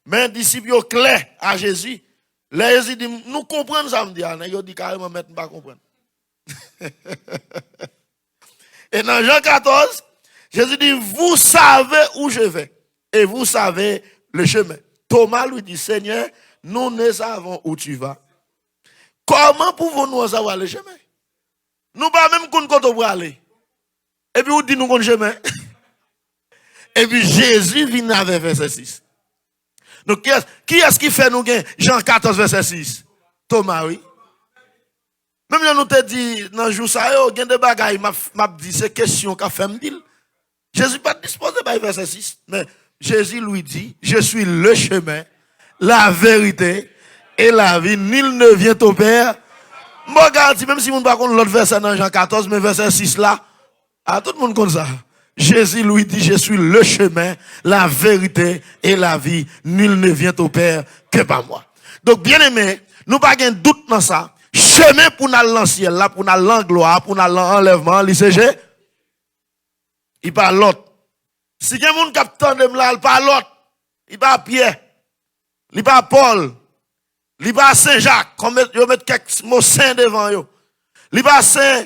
Mais disciples clairs à Jésus, Jésus dit, nous comprenons ça, me dit, ils dit carrément, mais nous ne comprenons pas. Et dans Jean 14, Jésus dit, vous savez où je vais, et vous savez le chemin. Thomas lui dit, Seigneur, nous ne savons où tu vas. Comment pouvons-nous savoir le chemin? Nous ne savons même quand on va aller. Et puis, vous dites, nous connaissons le chemin. Et puis Jésus vient avec verset 6. Donc qui est-ce qui fait nous gagner Jean 14 verset 6? Thomas, oui. Même si nous te dit dans le jour ça, il y a des bagailles, m'a dit c'est question qu'a fait me dire. Jésus pas disposé par verset 6, mais Jésus lui dit, je suis le chemin, la vérité et la vie. Nul ne vient au Père. Moi garantis même si vous ne pas connaître l'autre verset dans Jean 14, mais verset 6 là, tout le monde connaît ça. Jésus lui dit, je suis le chemin, la vérité et la vie. Nul ne vient au Père que par moi. Donc, bien aimé, nous pas de doute dans ça. Chemin pour nous aller dans le ciel, là, pour nous aller en gloire, pour nous aller en enlèvement, l'ICG. Il parle l'autre. Si il y a un monde qui attend là, il parle l'autre. Il parle Pierre. Il parle Paul. Il parle Saint-Jacques. Comme ils mettent quelques mots saints devant eux. Il parle Saint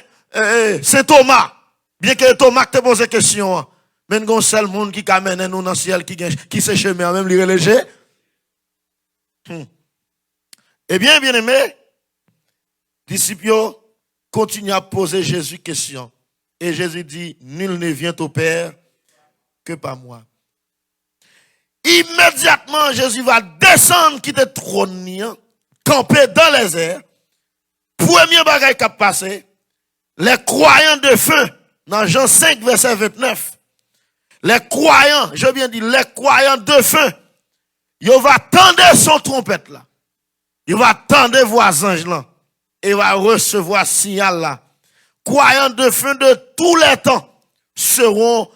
Thomas. Bien que Thomas te pose question, mais il y a un seul monde qui amène nous dans le ciel, qui se chemin, même les léger. Eh bien, bien aimé, disciples continuent à poser Jésus question. Et Jésus dit, nul ne vient au Père que par moi. Immédiatement, Jésus va descendre, quitter le trône, camper dans les airs. Premier bagage qui a passé, les croyants de feu. Dans Jean 5, verset 29, les croyants, je viens dire, les croyants de feu, ils vont attendre son trompette là. Ils vont attendre voir ange là. Et va recevoir signal là. Croyants de feu de tous les temps seront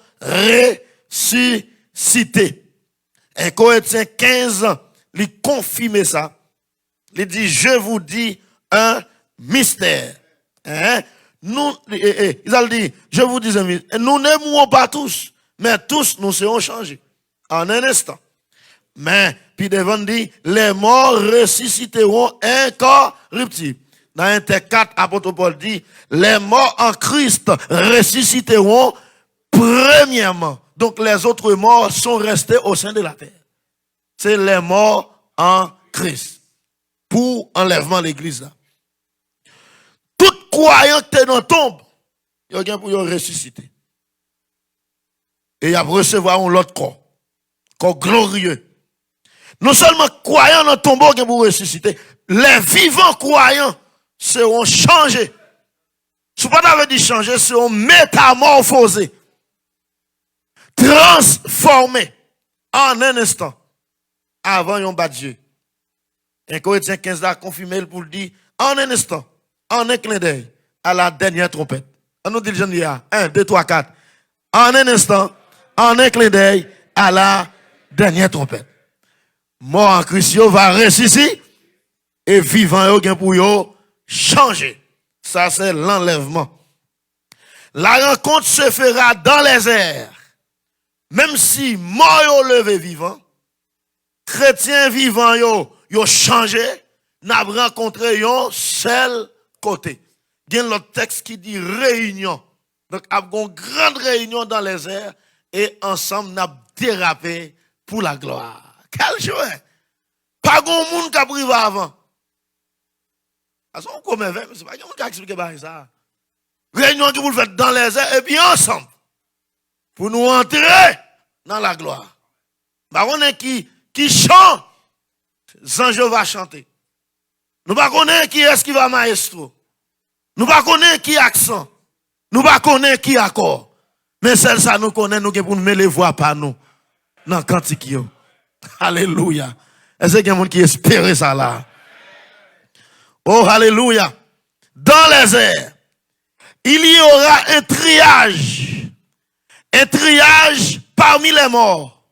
ressuscités. 1 Corinthiens 15, il confirme ça. Il dit, je vous dis un mystère. Nous, ils ont dit, je vous dis un mystère. Nous ne mourrons pas tous, mais tous nous serons changés. En un instant. Mais, puis devant dit, les morts ressusciteront incorruptibles. Dans 1 texte 4, apôtre Paul dit, les morts en Christ ressusciteront premièrement. Donc les autres morts sont restés au sein de la terre. C'est les morts en Christ. Pour enlèvement de l'église là. Tout croyant qui est dans la tombe, il y a pour ressusciter. Et il y a pour recevoir un autre corps glorieux. Non seulement croyants dans le tombeau qui pour ressusciter, les vivants croyants seront changés. Ce n'est pas dit changer, seront métamorphosés, transformés en un instant avant yon bat Dieu. 1 Corinthiens 15 a confirmé pour le dire en un instant, en un clin d'œil, à la dernière trompette. On nous dit le jeune 1, 2, 3, 4. En un instant, en un clin d'œil, à la dernière trompette. Mort en Christ va ressusciter et vivant yo pour yo changer. Ça c'est l'enlèvement. La rencontre se fera dans les airs. Même si mort yo levé vivant, chrétien vivant yo changé, n'a rencontré yon seul côté. Il y a l'autre texte qui dit réunion. Donc, il y a une grande réunion dans les airs et ensemble, n'a dérapé pour la gloire. Quel joie! Pas grand monde qui a privé avant. Parce qu'on commet, mais c'est pas grand monde qui a expliqué ça. Réunion qui vous le faites dans les airs et puis ensemble. Pour nous entrer dans la gloire. Bah, on est qui chante. Zange va chanter. Nous ne connaissons pas qui est-ce qui va maestro. Nous ne connaissons pas qui accent. Nous ne connaissons pas qui accord. Mais celle ça nous connaît, nous pour nous mettre les voix par nous. Dans le cantique. Alléluia. Est-ce qu'il y a quelqu'un qui espère ça là? Oh, alléluia. Dans les airs, il y aura un triage. Un triage parmi les morts.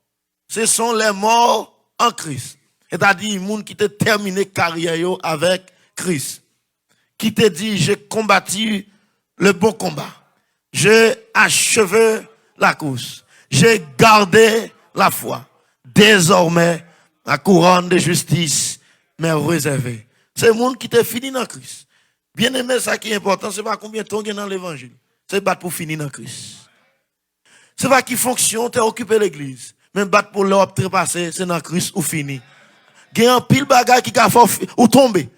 Ce sont les morts en Christ. C'est-à-dire, les gens qui ont terminé carrière avec Christ. Qui te dit, j'ai combattu le bon combat. J'ai achevé la course. J'ai gardé la foi. Désormais, la couronne de justice m'est réservée. C'est le monde qui te fini dans Christ. Bien aimé, ça qui est important, c'est pas combien de temps dans l'évangile. C'est battre pour finir dans Christ. C'est pas qui fonction, t'es occupé l'église. Même battre pour l'Europe trépasser, c'est dans Christ ou fini. Il y a un pile bagay qui a fait ou tomber.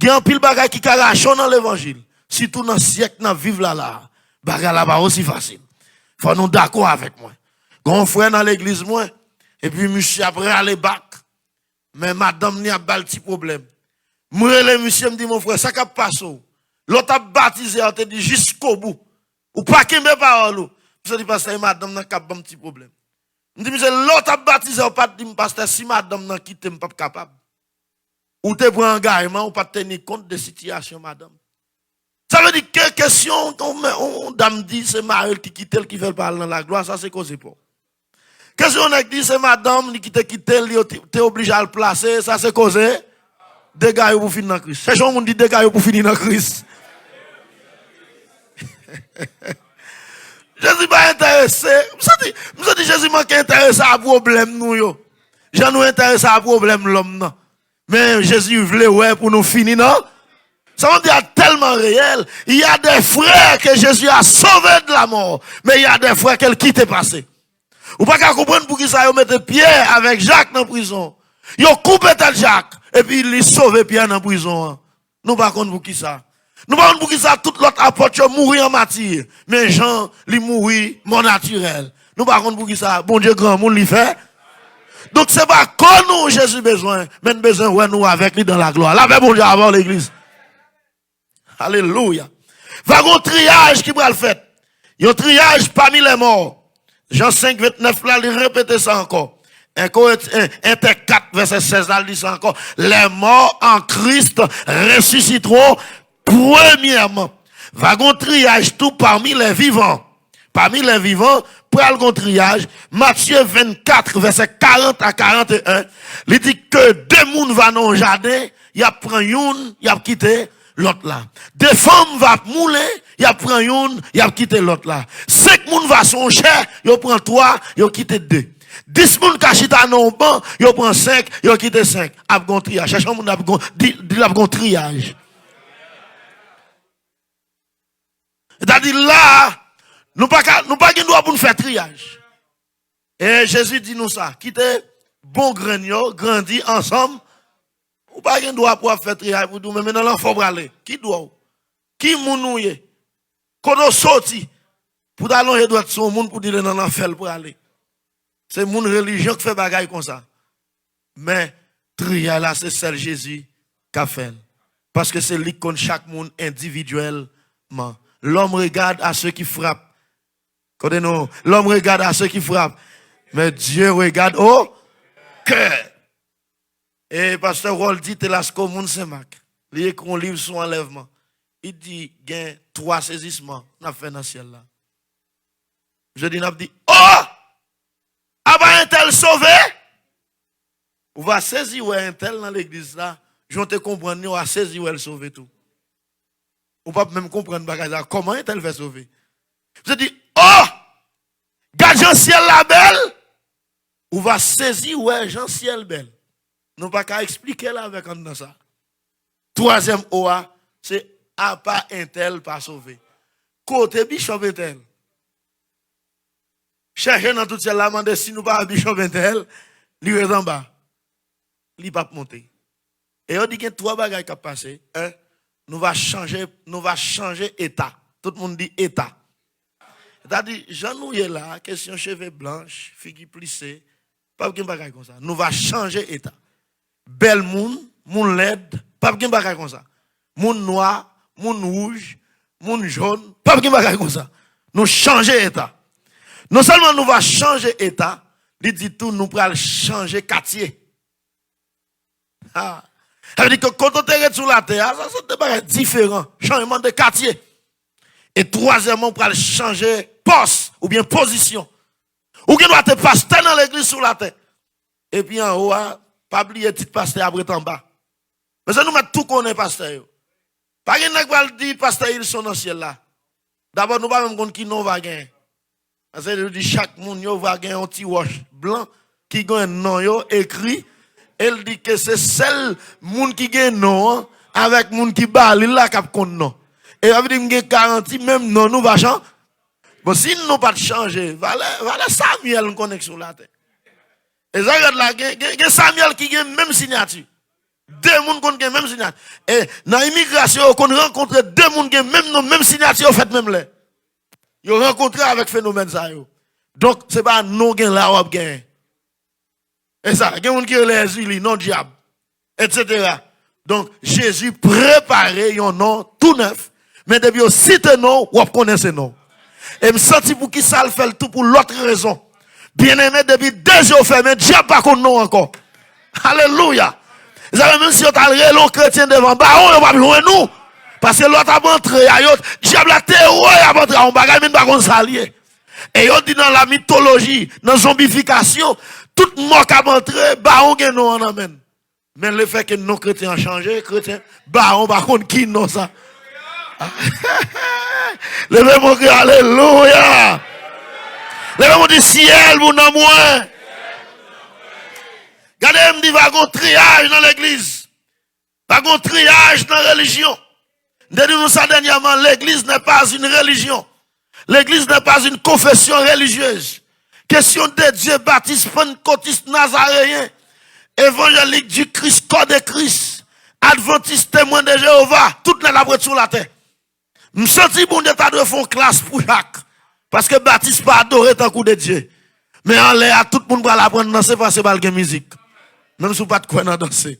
Il y a un pile bagay qui a raché dans l'évangile. Surtout dans le siècle, dans vivre là. Bagay là pas aussi facile. Faut nous d'accord avec moi. Grand frère dans l'église, moi. Et puis, monsieur après aller bac. Mais madame n'y a pas de petit problème. Moi, le monsieur me dit, mon frère, ça qui passe. L'autre a baptisé, on te dit jusqu'au bout. Ou pas qu'il me parole. Je dis, pasteur, madame n'a pas de petit problème. Je dis, monsieur, l'autre a baptisé, on pas dit, pasteur, si madame n'a quitté, je ne suis pas capable. Ou te prend engagement, ou pas tenir compte de la situation, madame. Ça veut dire que question, on dame dit, c'est Marie qui quitte, elle qui fait parler dans la gloire, ça c'est causé pour. Question on a dit, c'est madame qui te quitte, tu es obligé à le placer, ça c'est causé. Dégâts pour finir dans Christ. C'est gens qui dit dégâts pour finir dans Christ. Jésus pas intéressé. Je dis Jésus manque intéressé à problème nous yo. Je nous intéresse à problème l'homme non. Mais Jésus voulait ouais pour nous finir non. Ça veut dire tellement réel. Il y a des frères que Jésus a sauvés de la mort, mais il y a des frères qu'elle quitte passé. Ou pas qu'à comprendre pour qui ça yo mette Pierre avec Jacques dans prison. Yo coupé tête Jacques et puis il sauvé Pierre dans prison. Nous pas contre pour qui ça. Nous pas contre pour qui ça tout l'autre apôtre mourir en martyr, mais Jean lui mourir mon naturel. Nous pas contre pour qui ça. Bon Dieu grand monde lui fait. Donc c'est pas qu'on nous Jésus besoin, mais besoin ouais nous avec lui dans la gloire. La paix bon Dieu avant l'église. Alléluia. Va un triage qui va le faire. Il y a un triage parmi les morts. Jean 5, 29, là, il répète ça encore. 1 Corinthiens 4, verset 16, là, il dit ça encore. Les morts en Christ ressusciteront premièrement. Va un triage tout parmi les vivants. parmi les vivants, pral gon triage. Matthieu 24, verset 40 à 41, il dit que deux moun va dans le jardin, y a prend une, y a quitté l'autre là. Deux femmes va mouler, y a prend une, y a quitté l'autre là. 5 moun va songer, y prend 3, y quitté 2. 10 moun kachita non bon, yo prend 5, yo quitté 5. Ap gon triage. Cherche moun ap gon triage. C'est-à-dire là, nous pas droit pour nous faire triage. Et Jésus dit nous ça, quittez bon grain grandi ensemble. Ou pas droit pour faire triage pour nous, mais maintenant l'enfant pour aller. Qui doit? Qui mounouye? Quand on sorti pour aller droit son monde pour dire dans l'enfer pour aller. C'est mon religion qui fait bagaille comme ça. Mais triage là c'est celle Jésus qui a fait. Parce que c'est lui qui compte chaque monde individuellement. L'homme regarde à ceux qui frappent. L'homme regarde à ceux qui frappent. Mais Dieu regarde au cœur. Et pasteur Roll dit, Telasco moun Saint-Marc. Il écrit un livre sur enlèvement. Il dit, il y a 3 saisissements. On a fait dans le ciel là. Je dis, oh! Avant un tel sauvé? On va saisir un tel dans l'église là. Je te comprends, on va saisir le sauver tout. On ne peut même comprendre comment est-elle fait sauver. Vous dites, oh, regarde Jean Ciel la belle. On va saisir, ouais, Jean Ciel belle. Nous ne pouvons pas expliquer là avec un ça. Troisième OA, c'est à pas un tel pas sauvé. Côté Bishop un tel. Cherchez dans tout cela, demandez si nous pas Bishop un tel, lui est en bas. Il ne peut pas monter. Et on dit qu'il y a 3 bagages qui passent. Nous va changer état. Tout le monde dit état. C'est-à-dire, Jean nous est là, question cheveux blanches, figure plissée, pas de bagage comme ça. Nous va changer état. Belle moun laide, pas de bagage comme ça. Moun noir, moun rouge, moun jaune, pas de bagage comme ça. Nous changer état. Non seulement nous va changer état, il dit tout, nous pourrons changer quartier. Ah. Ça veut dire que quand on est sur la terre, ça c'est différent. Changement de quartier. Et troisièmement, on peut changer poste ou bien position. Ou bien doit être pasteur dans l'église sur la terre. Et puis en haut, pas oublier petit pasteur après en bas. Mais ça nous met tout qu'on est pasteur. Pas qu'il n'a pas dit pasteur ils sont dans le ciel là. D'abord nous pas même compte qui non va gagner. Parce que dit chaque monde va gagner un petit wash blanc qui gagne un nom yo écrit. Elle dit que c'est celle moun qui gagne non avec moun qui bali là cap kon non. Et elle dit que garantie même non nous va changer. Bon si nous pas changer, voilà Samuel connexion la terre. Et ça regarde là que Samuel qui gagne même signature. 2 moun qui gagne même signature. Et dans l'immigration on rencontre 2 moun qui gagne même signature fait même là. Yo rencontré avec phénomène ça yo. Donc c'est pas non gagne là ou gagne. Et ça, il y a des gens qui les huiles, non diable, etc. Donc, Jésus préparait un nom tout neuf, mais depuis aussi te nom, ou connaît ce nom. Et me senti pour qui ça le fait tout pour l'autre raison. Bien aimé, depuis 2 jours fermés, diable pas qu'on nom encore. Alléluia. Vous avez même si on a le long chrétien devant, bah on va loin nous. Parce que l'autre a montré, diable a terreur, il a montré, on va gagner pas qu'on s'allier. Et on dit dans la mythologie, dans la zombification, tout mort qui a montré, bah on gagne non en amène. Mais le fait que nos chrétiens ont changé, chrétiens, bah on va contre qui non ça. Levez mon cœur, alléluia. Levez mon ciel, mon amour. Regardez, me dit, va un triage dans l'église. Va un triage dans la religion. Nous ça dernièrement, l'église n'est pas une religion. L'église n'est pas une confession religieuse. Question de Dieu, baptiste, pentecôtiste, nazaréen, évangélique du Christ, corps de Christ, adventiste, témoin de Jéhovah, toutes les labres sur la terre. Je sens bon Dieu de faire classe pour Jacques. Parce que baptiste pas adoré tant coup de Dieu. Mais en l'air, tout le monde va l'apprendre à danser parce que c'est la musique. Même si vous pas de quoi danser.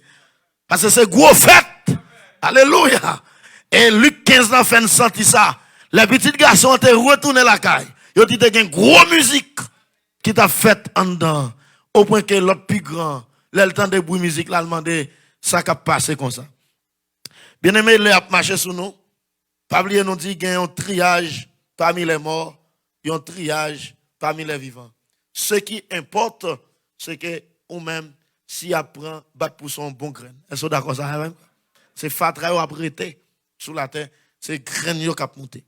Parce que c'est gros fête. Alléluia. Et Luc 15 ans fait senti ça. Les petits garçons ont retourné la caille. Ils ont dit qu'il y a une grosse musique qui t'a fait en dedans. Au point que l'autre plus grand, le temps de bruit musique, l'a demandé, ça qui a passé comme ça. Bien aimé, il a marché sur nous. Pas oublier nous dit qu'il y a un triage parmi les morts un triage parmi les vivants. Ce qui importe, c'est que ou même si apprend battre pour son bon grain. Est-ce que d'accord ça même? C'est fatra ou apprêté sous la terre, c'est grain yo qui a monté.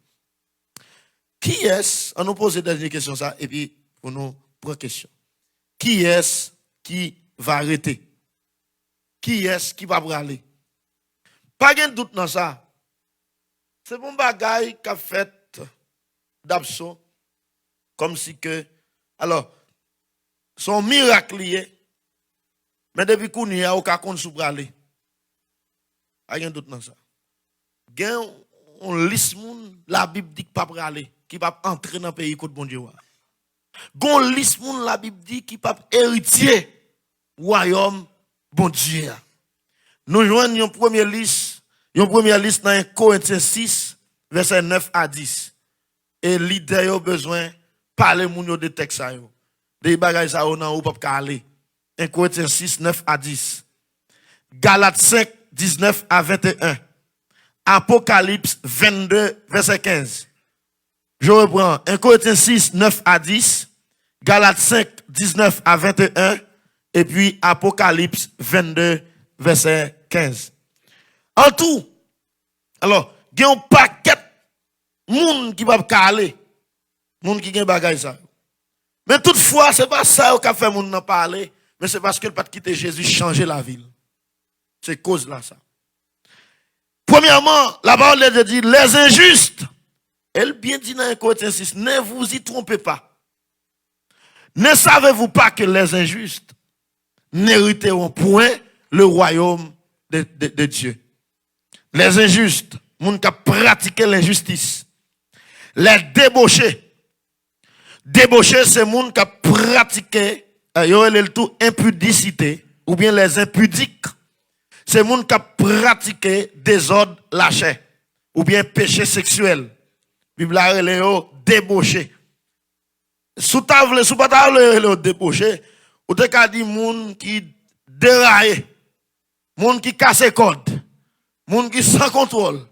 Qui est-ce? On nous pose des questions ça et puis pour nous prendre question. Qui est-ce qui va arrêter? Qui est-ce qui va braler? Pas de doute dans ça. C'est bon bagaille qu'a fait d'abso comme si que alors son miracle lié mais depuis qu'on y a aucun compte sous braler. Pas de doute dans ça. Gen on liste moun la Bible dit pas braler qui va entrer dans le pays côté bon Dieu. Gon liste moun la Bible dit qui pas héritier royaume bon Dieu. Nous joignons une première liste dans 1 Corinthiens 6 verset 9 à 10. Et l'idée a besoin parler moun yo de texte ça yo. Des bagages ça ou nan ou pas aller. 1 Corinthiens 6 9 à 10. Galates 5 19 à 21. Apocalypse 22 verset 15. Je reprends 1 Corinthiens 6 9 à 10. Galates 5 19 à 21 et puis Apocalypse 22 verset 15. En tout, alors, il y a un paquet de monde qui va parler, monde qui a bagay ça. Mais toutefois, ce n'est pas ça qui a fait monde parler, mais c'est parce que le pas quitter Jésus changer la ville. C'est cause là ça. Premièrement, la parole de Dieu dit les injustes. Elle bien dit dans 1 Corinthiens 6, ne vous y trompez pas. Ne savez-vous pas que les injustes n'hériteront point le royaume de Dieu? Les injustes, moun qui pratiquent l'injustice. Les débauchés. Débauchés, c'est moun qui pratiquent le tout impudicité ou bien les impudiques. C'est moun qui pratiquent désordre lâché ou bien péché sexuel. Bible a relé débauché. Sous table pas table débauché, ou te ka di moun qui déraille, moun qui casse code, moun qui sans contrôle,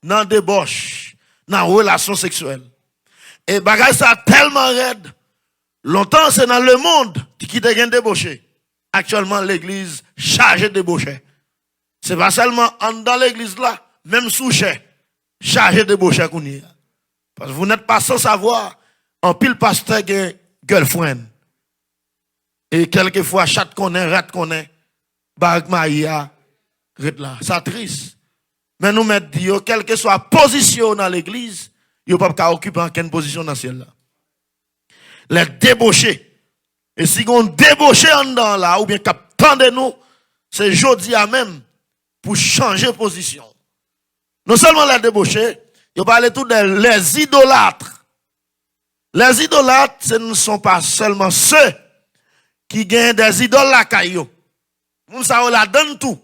dans débauche, dans relation sexuelle. Et bagay ça tellement raide. Longtemps c'est dans le monde qui te gen débauché. Actuellement l'église chargée de débaucher. C'est pas seulement dans l'église là, même sous chè, chargé de débaucher qu'on y a. Parce que vous n'êtes pas sans savoir, en pile pasteur gen girlfriend. Et quelquefois, chat connaît, rat connaît, barak maïa, ret là. Ça triste. Mais nous mettons Dieu, quelle que soit la position dans l'église, il ne peut pas occuper aucune position dans celle-là. Les débauchés. Et si on débauché en dedans là, ou bien captant de nous, c'est jeudi à même pour changer de position. Non seulement les débauchés, il parle tout de les idolâtres. Les idolâtres, ce ne sont pas seulement ceux qui gagnent des idoles la caillou. Moun sa ou la donne tout.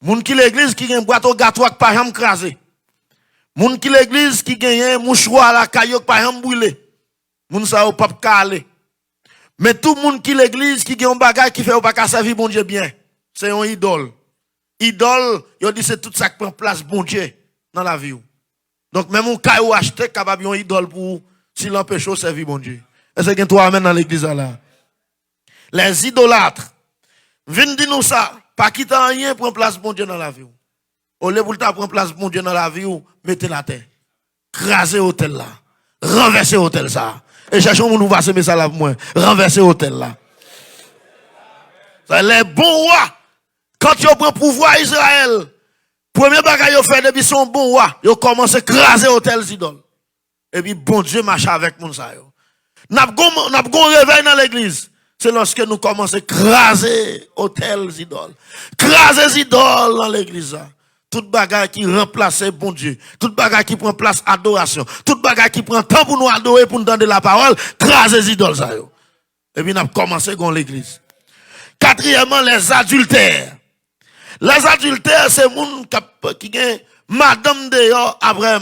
Moun qui l'église qui gagne boîte au gâteau qui pas jamais crasé. Moun qui l'église qui gagne mouchoir la caillou qui pas jamais brûlé. Moun sa ou pas calé. Mais tout moun qui l'église qui gagne un bagage qui fait ou pas ka servir bon Dieu bien. C'est un idole. Idole, yo dit c'est tout ça qui prend place bon Dieu dans la vie. Donc même un caillou acheté capable un idole pour si l'empêche servir bon Dieu. Est-ce que toi amène dans l'église là? Les idolâtres. Viens dire nous ça, pas quitter rien pour place bon Dieu dans la vie. Au lieu pour prendre place bon Dieu dans la vie, mettez la terre. Craser hôtel là. Renverser hôtel ça. Et cherchons nous va semer ça là pour moi. Renverser hôtel là. Ça les bons rois quand ils prennent pouvoir Israël, premier bagage ils fait depuis son bon roi, ils commencent à craser hôtel idoles. Et puis bon Dieu marche avec moun sa yo. N'a gon réveil dans l'église. C'est lorsque nous commençons à craser hôtels idoles. Craser idoles dans l'église. Tout bagage qui remplace bon Dieu. Tout bagage qui prend place adoration. Tout bagage qui prend temps pour nous adorer, pour nous donner la parole. Craser idoles. Et puis nous avons commencé dans l'église. Quatrièmement, les adultères. Les adultères, c'est moun qui gagne madame dehors après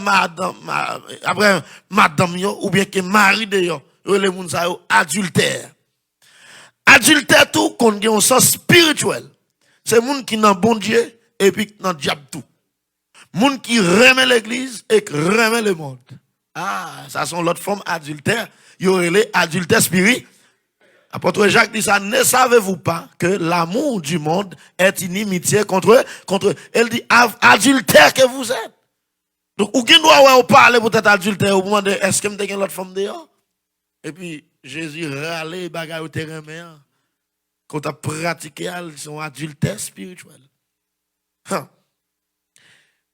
madame yo, ou bien que mari dehors. Les moun sa yo adultère. Adultère tout qu'on a un sens spirituel. C'est moun qui n'a bon Dieu et puis qui n'a diable tout. Moun qui remet l'église et qui remet le monde. Ah, ça sont l'autre forme adultère. Il y aurait les adultères spirituels. Apôtre Jacques dit ça, ne savez-vous pas que l'amour du monde est inimitié contre eux? Elle dit, adultère que vous êtes. Donc, ou qui doit parler pour être adultère, ou demander, est-ce que je me l'autre femme dehors? Et puis, Jésus râlait, bagaille au terrain, quand tu as pratiqué, ils sont adultères spirituels.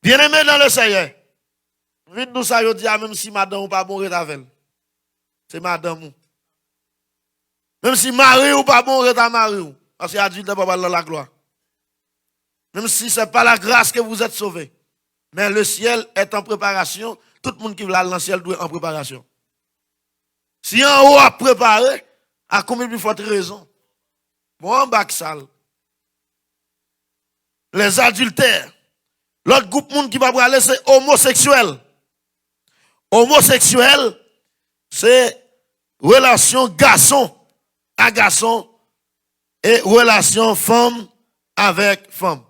Bien-aimé dans le Seigneur, vite nous ça, je dis, même si madame ou pas bon, c'est madame. Même si mari ou pas bon, reta mari. Parce que adulte n'est pas dans la gloire. Même si ce n'est pas la grâce que vous êtes sauvés. Mais le ciel est en préparation. Tout le monde qui veut aller dans le ciel doit être en préparation. Si en haut a préparé, à combien de fois raison? Bon, en bas sale. Les adultères. L'autre groupe de monde qui va aller, c'est homosexuel. Homosexuel, c'est relation garçon à garçon et relation femme avec femme.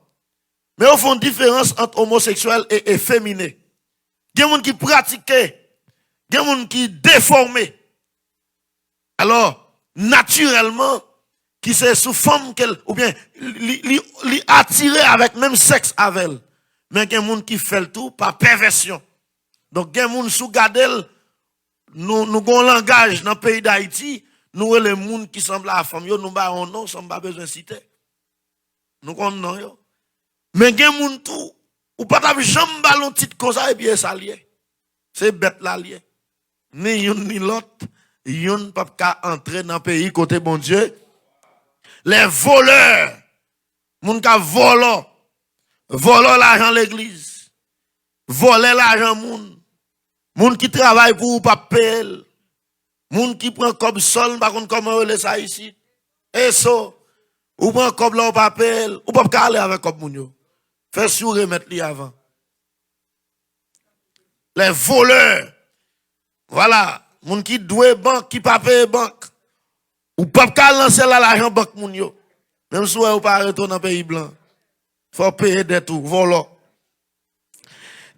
Mais au fond, différence entre homosexuel et efféminé. Il y a des gens qui pratiquent, il y a des gens qui déforment. Alors, naturellement, qui c'est sous femme ou bien li attiré avec même sexe avec elle. Mais il y a des gens qui font le tout par perversion. Donc, il y a des gens sous gadel, nous avons un langage dans le pays d'Haïti. Nous, les gens qui semblent à la femme, nous avons un nom, nous n'avons pas besoin de citer. Nous avons un nom. Mais il y a des gens tout, ou pas jamais ballon titre comme ça et bien ça lié. C'est bête là lié. Ni une ni l'autre, yon ne peut pas entrer dans le pays côté bon Dieu. Les voleurs, moun ka volant l'argent de l'église, voler l'argent moun qui travaille pour ou pas payer. Moun qui prend comme sol, par contre, comment on ça ici? Et ça, ou prend comme là, ou pas payer, ou pas aller avec comme moun yo. Fais sûr remettre li avant. Les voleurs, voilà, moun qui doit banque, qui pas payer banque. Ou pas lancer l'argent banque moun yo. Même si ou pas retourner dans le pays blanc. Faut payer des tout, volant.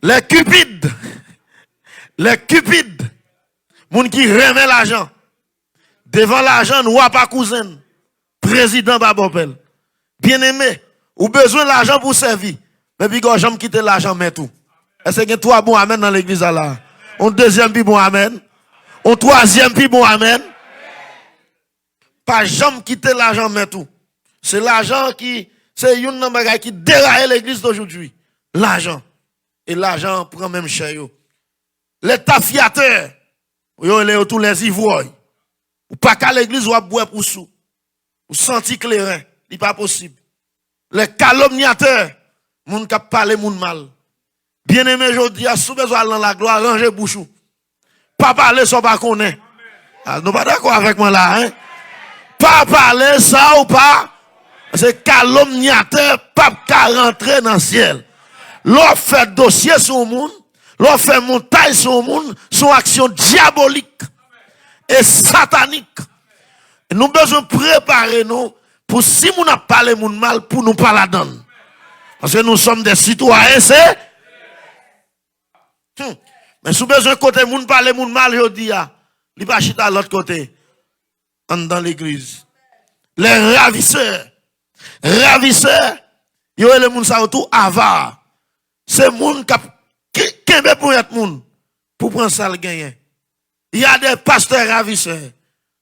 Les cupides, moun qui remet l'argent. Devant l'argent, nous pas cousin. Président Babopel. Bien-aimé, ou besoin de l'argent pour servir. Mais puis quand j'aime quitter l'argent, mais tout. Est-ce que toi bon amen dans l'église là? On deuxième puis bon amen. On troisième puis bon amen. Pas jamais quitter l'argent, mais tout. C'est l'argent c'est une number qui déraille l'église d'aujourd'hui. L'argent. Et l'argent prend même cher. Les tafiateurs, tous les ivoires. Ou pas qu'à l'église ou à boire pour sous. Ou sentir clairin. Il n'est pas possible. Les calomniateurs, moun qui parle moun mal. Bien aimé, je dis, à sous besoin dans la gloire, ranger bouchou. Pas parler sans pas connaître. Nous pas d'accord avec moi là, hein? Pas parler ça ou pas. C'est calomniateur, pas qu'à rentrer dans le ciel. L'on fait dossier sur le monde, l'on fait montagne sur le monde, son action diabolique et satanique. Et nous besoin préparer nous pour si nous n'a parlé moun mal pour nous pas la donner. Parce que nous sommes des citoyens, c'est mais si besoin côté moun parler moun mal, je dis il pas chita à l'autre côté dans l'église. Les ravisseurs, yo les moun sa tout avare. C'est moun qui pour être moun pour prendre ça le gagner. Il y a des pasteurs ravisseurs,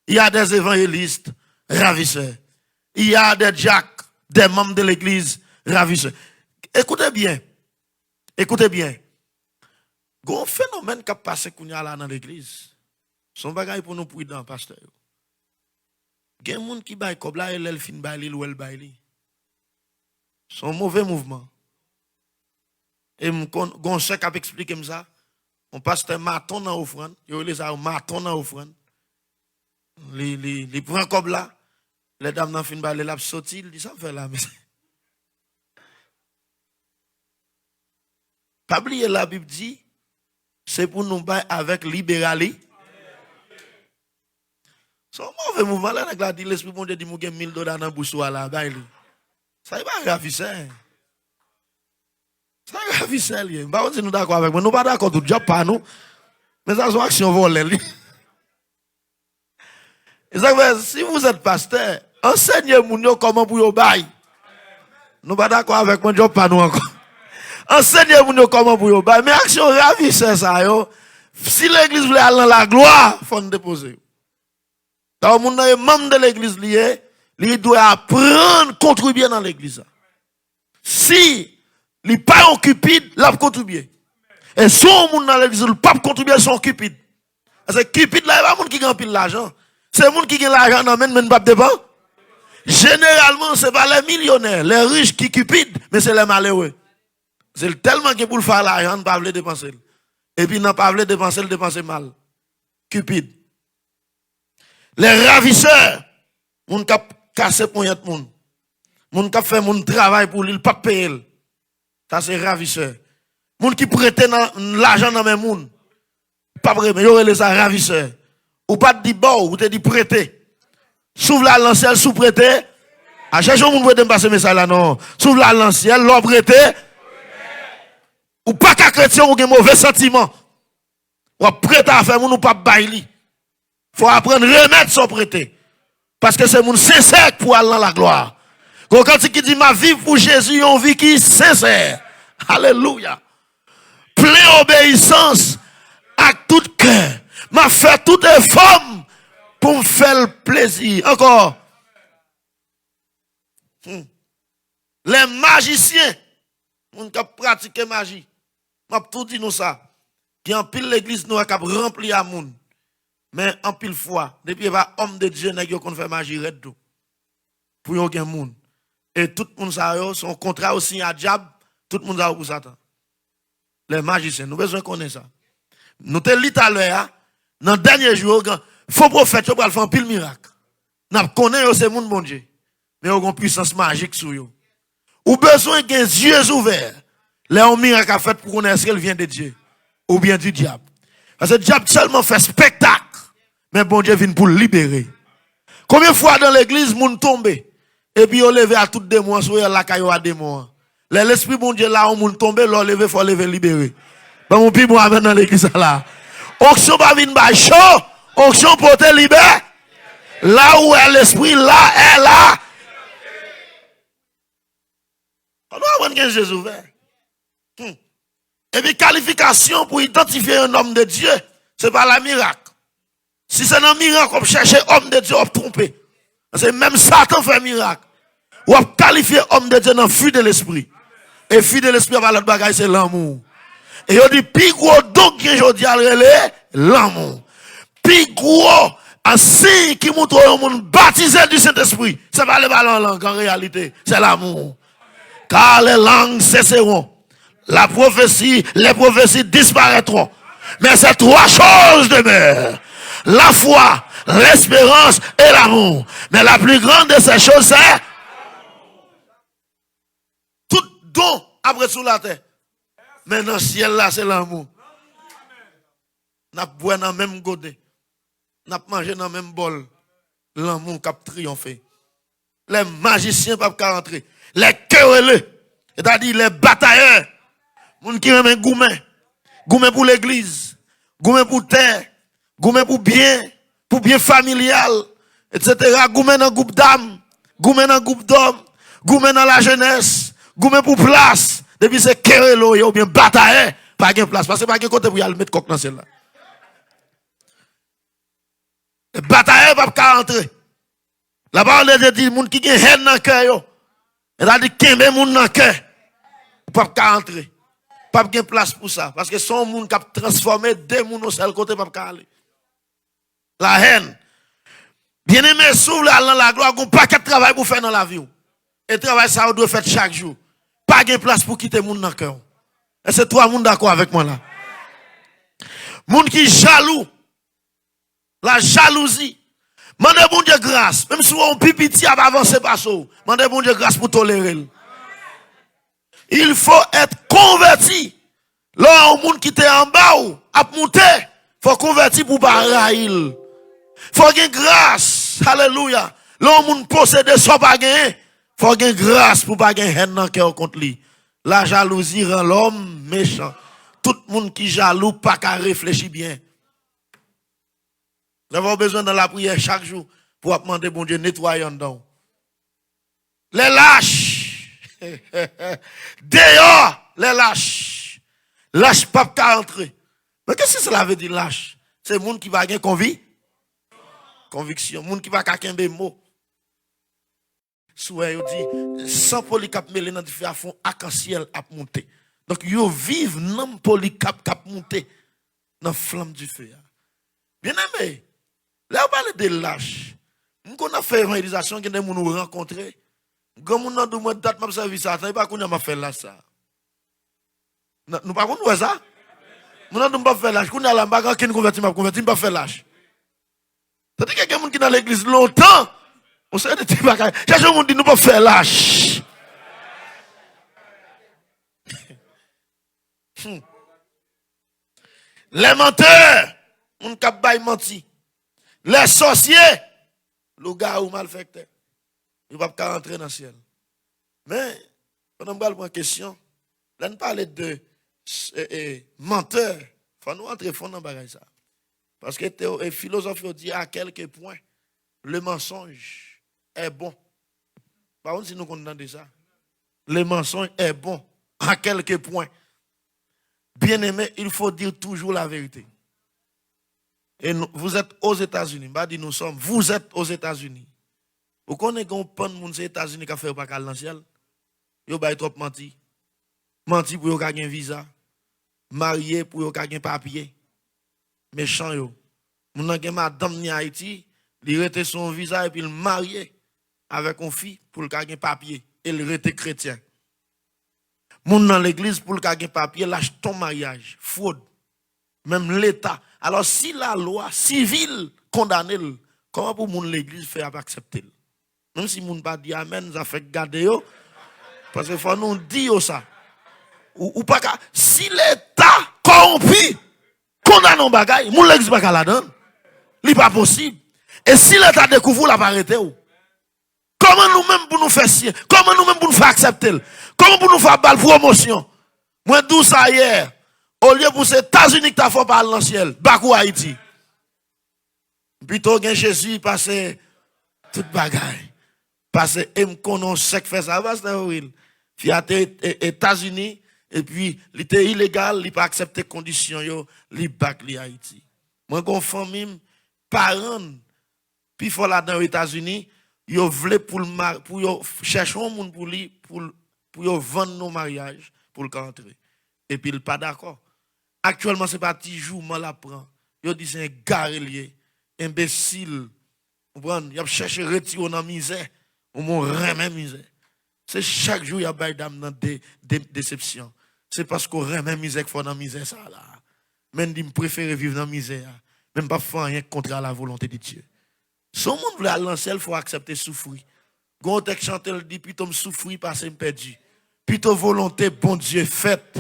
il y a des évangélistes ravisseurs, il y a des jacques, des membres de l'église ravisseurs. Écoutez bien. Gon phénomène qui a passé là dans l'église. Son bagay pour nous prudents, pasteur. Gen moun qui bay kob la el fin bay li ou el bay li. Son mauvais mouvement. Et gon chèque a expliqué ça. On pasteur maton dans offrande, yo les a maton dans offrande. Li prend kob la, les dames nan fin bay li la sorti, il dit ça fait là mais pas oublier la Bible dit c'est pour nous bailler avec libéralité. Son mauvais mouvement là, la dit l'esprit bon Dieu dit mougen $1000 dans bouche là, bail. Ça y va ravisseur. Ça ravisseur lié. Pas on dit nous d'accord avec moi, nous pas d'accord tout job pas nous. Mais ça, c'est une action volée. Si vous êtes pasteur, enseignez-nous comment vous vous baillez. Nous ne sommes pas d'accord avec moi, je ne pas nous encore. Enseignez-nous comment vous vous baillez. Mais action ravisseur, ça, yo. Si l'église voulait aller dans la gloire, il faut nous déposer. Donc, mon membre de l'église, il doit apprendre à contribuer dans l'église. Si il n'est pas un cupide, il va contribuer. Et si on dans l'église, il ne peut pas contribuer, son cupide. Parce que cupide, là, il n'y a pas de monde qui gagne l'argent. C'est le monde qui gagne l'argent, non, mais ne pas dépend. Généralement, ce n'est pas les millionnaires, les riches qui cupident, mais c'est les malheureux. C'est tellement que pour le faire l'argent, ne pas le dépenser. Et puis, n'a pas le dépenser mal. Cupide. Les ravisseurs, moun kap casse pour yat moun. Moun kap fait moun travail pour lui, pas payer. Ça c'est ravisseur. Moun qui prête l'argent dans mes moun. Pas vrai, mais yo les ravisseur. Ou pas dit bon, ou te dit prêter. S'ouvre la lancielle sous prêter. À chaque jour moun prête passer message là non. S'ouvre la lancielle, l'on prêter. Ou pas qu'à chrétien ou gen mauvais sentiment. Ou prêter à faire moun ou pas baili. Faut apprendre à remettre son prêter. Parce que c'est mon sincère pour aller dans la gloire. Quand il dit ma vie pour Jésus, on vit qui est sincère. Alléluia. Plein obéissance à tout cœur. M'a fait toutes les formes pour me faire le plaisir. Encore. Les magiciens, on qui pratiquent magie. M'a tout dit nous ça. Qui en pile l'église nous a rempli à moun. Mais en pile fois, depuis qu'il y a homme de Dieu qui ont fait magie red tout. Pour yon gen moun. Et tout le monde ça son contrat aussi à diable, tout le monde ça pour Satan. Les magiciens, nous besoin connaître ça. Nous te lit à l'heure, dans le dernier jour, faux prophète yo pral faire pile miracle. N'a connaît c'est moun bon Dieu. Mais yon gon puissance magique sur yo. Ou besoin gen yeux ouverts. Les on miracle a fait pour connaître qu'elle vient de Dieu ou bien du diable. Parce que le diable seulement fait spectacle. Mais bon Dieu vient pour le libérer. Combien de fois dans l'église, moun tombe, et puis on levé à toutes des mois, soit la caillou à des mois. L'esprit bon Dieu là, on moun tombe, l'on levé, faut lever libérer. Ben mon pi moi dans l'église là. Onction pas vinn ba chaud, onction pour te libérer. Là où est l'esprit, là est là. On doit avoir un Jésus ouvert. Et puis qualification pour identifier un homme de Dieu, c'est pas la miracle. Si c'est un miracle, on cherche homme de Dieu, on tromper. Parce que même Satan fait un miracle. On va qualifier homme de Dieu dans le fruit de l'esprit. Et le fruit de l'esprit, l'autre bagaille, c'est l'amour. Et on dit, plus gros don que je dis à l'amour. Plus gros, un signe qui montre au monde baptisé du Saint-Esprit. C'est pas le ballon langue en réalité, c'est l'amour. Car les langues cesseront. La prophétie, les prophéties disparaîtront. Mais ces trois choses demeurent. La foi, l'espérance et l'amour. Mais la plus grande de ces choses, c'est tout don après sous la terre. Mais dans le ciel là, c'est l'amour. N'a boire dans le même godet. N'a mangé dans le même bol. L'amour qui a triomphé. Les magiciens ne peuvent pas rentrer. Les querelleux, c'est-à-dire les batailleurs. Les gens qui aiment goumen. Goumen pour l'église. Goumen pour terre. Goumen pour bien familial, etc. Goumen dans groupe d'âmes, goumen dans groupe d'hommes, goumen dans la jeunesse, goumen pour place. Depuis c'est querello ou bien bataille, pas de place. Parce que pas de côté pour y aller mettre coq dans celle-là. Les batailles ne peuvent pas rentrer. La parole de Dieu dit, les gens qui ont haine dans le cœur, elle a dit, qu'il y a des gens dans le cœur, ne peuvent pas rentrer. Pas de place pour ça. Parce que son monde qui a transformé deux gens au seul côté, ne peuvent pas aller. La haine. Bien aimé, s'ouvre la gloire, on pas de travail pour faire dans la vie. Et le travail, ça, on doit faire chaque jour. Pas de place pour quitter le monde dans le cœur. Et c'est toi, monde d'accord avec moi là. Monde qui jaloux. La jalousie. Mandez bon Dieu grâce. Même si on pipiti a avancé par ça. Mandez bon Dieu grâce pour tolérer. Il faut être converti. Là, on monde qui était en bas, à monter, il faut convertir pour barrailler. Faut gagner grâce. Alléluia. Là, on monde posséder sans pas gagner. Faut gagner grâce pour pas gagner haine dans le cœur contre lui. La jalousie rend l'homme méchant. Tout le monde qui jaloux pas qu'à réfléchir bien. Vous avez besoin dans la prière chaque jour pour demander bon Dieu nettoyer en dedans. Les lâches. Dehors, les lâches. Lâche pas qu'à entrer. Mais qu'est-ce que cela veut dire lâche? C'est le monde qui va gagner conviction. Le monde qui va gagner des mots. Souhait, dit, sans polycap mêlé dans différents fonds, arc-en-ciel a monté. Donc, yo vive non polycap cap monté dans la flamme du feu. Bien aimé, là, on parle de lâche. Nous avons fait une réalisation que nous nous rencontrer. Comme nous avons dit, date, service, ça, il pas qu'on a fait là, ça. Nous pas qu'on ça. Nous avons pas fait lâche. Nous avons pas qu'on converti, pas fait lâche. C'est-à-dire qu'il y a quelqu'un qui est dans l'église longtemps. On sait de petits bagages. Chaque jour, on dit nous pas faire lâche. Les menteurs, on cap bay menti. Les sorciers, le gars ou malfecteur, il va pas rentrer dans le ciel. Mais, pendant que je prends une question, là, on parle de menteurs. Il faut nous entrer fond dans le bagage. Parce que les philosophes disent à quelques points, le mensonge est bon. Par contre, si nous condamnons ça, le mensonge est bon à quelques points. Bien aimé, il faut dire toujours la vérité. Et nous, vous êtes aux États-Unis. Vous êtes aux États-Unis. Vous connaissez qu'on pas de monde aux États-Unis qui a fait pas dans le ciel. Yo bay trop menti. Menti pour yo gagner un visa. Marié pour yo gagner papier. Méchant yo. Moun nan gen madame ni Haïti, il rete son visa et puis il marié avec une fille pour le gagner papier. Il rete chrétien. Moun dans l'église pour le gagner papier, lâche ton mariage, fraude. Même l'État. Alors si la loi civile condamne, comment pour moun l'église faire accepter? Même si moun pas dit amen, ça fait garder yo. Parce que faut nous dire ça. Ou pas si l'État corrompu condamne un bagay, moun l'église pas la donne. Li pas possible. Et si l'État découvre la arrêter ou? Comment nous-mêmes pour nous faire sier? Comment nous-mêmes pour nous faire accepter? Comment pour nous faire balle promotion? Moi, d'où ça hier? Au lieu pour ces États-Unis qui t'a fait parler dans le ciel, Bakou Haïti. Plutôt que Jésus passé toute bagaille. Parce que m'konon sec fait ça, parce que il y a États-Unis et puis il était illégal, il pas accepté conditions yo, li bac li Haïti. Moi gon famille parents puis faut là dans les États-Unis, yo vle pour yo chercher un monde pour yo vendre nos mariages pour le rentrer. Et puis il pas d'accord. Actuellement c'est pas petit jour mal apprend. Yo dit c'est un garelier, imbécile. Vous comprenez? Il a cherché retirer dans misère, ou mon remet misère. C'est chaque jour il y a des dames dans des déceptions. C'est parce qu'on remet misère qu'il faut dans misère ça là. Même dit me préfère vivre dans misère, même pas faire rien contre la volonté de Dieu. Son monde veut aller dans le ciel, il faut accepter souffrir. Quand on chante, il dit plutôt me souffrir parce que me perdu. Plutôt volonté bon Dieu faite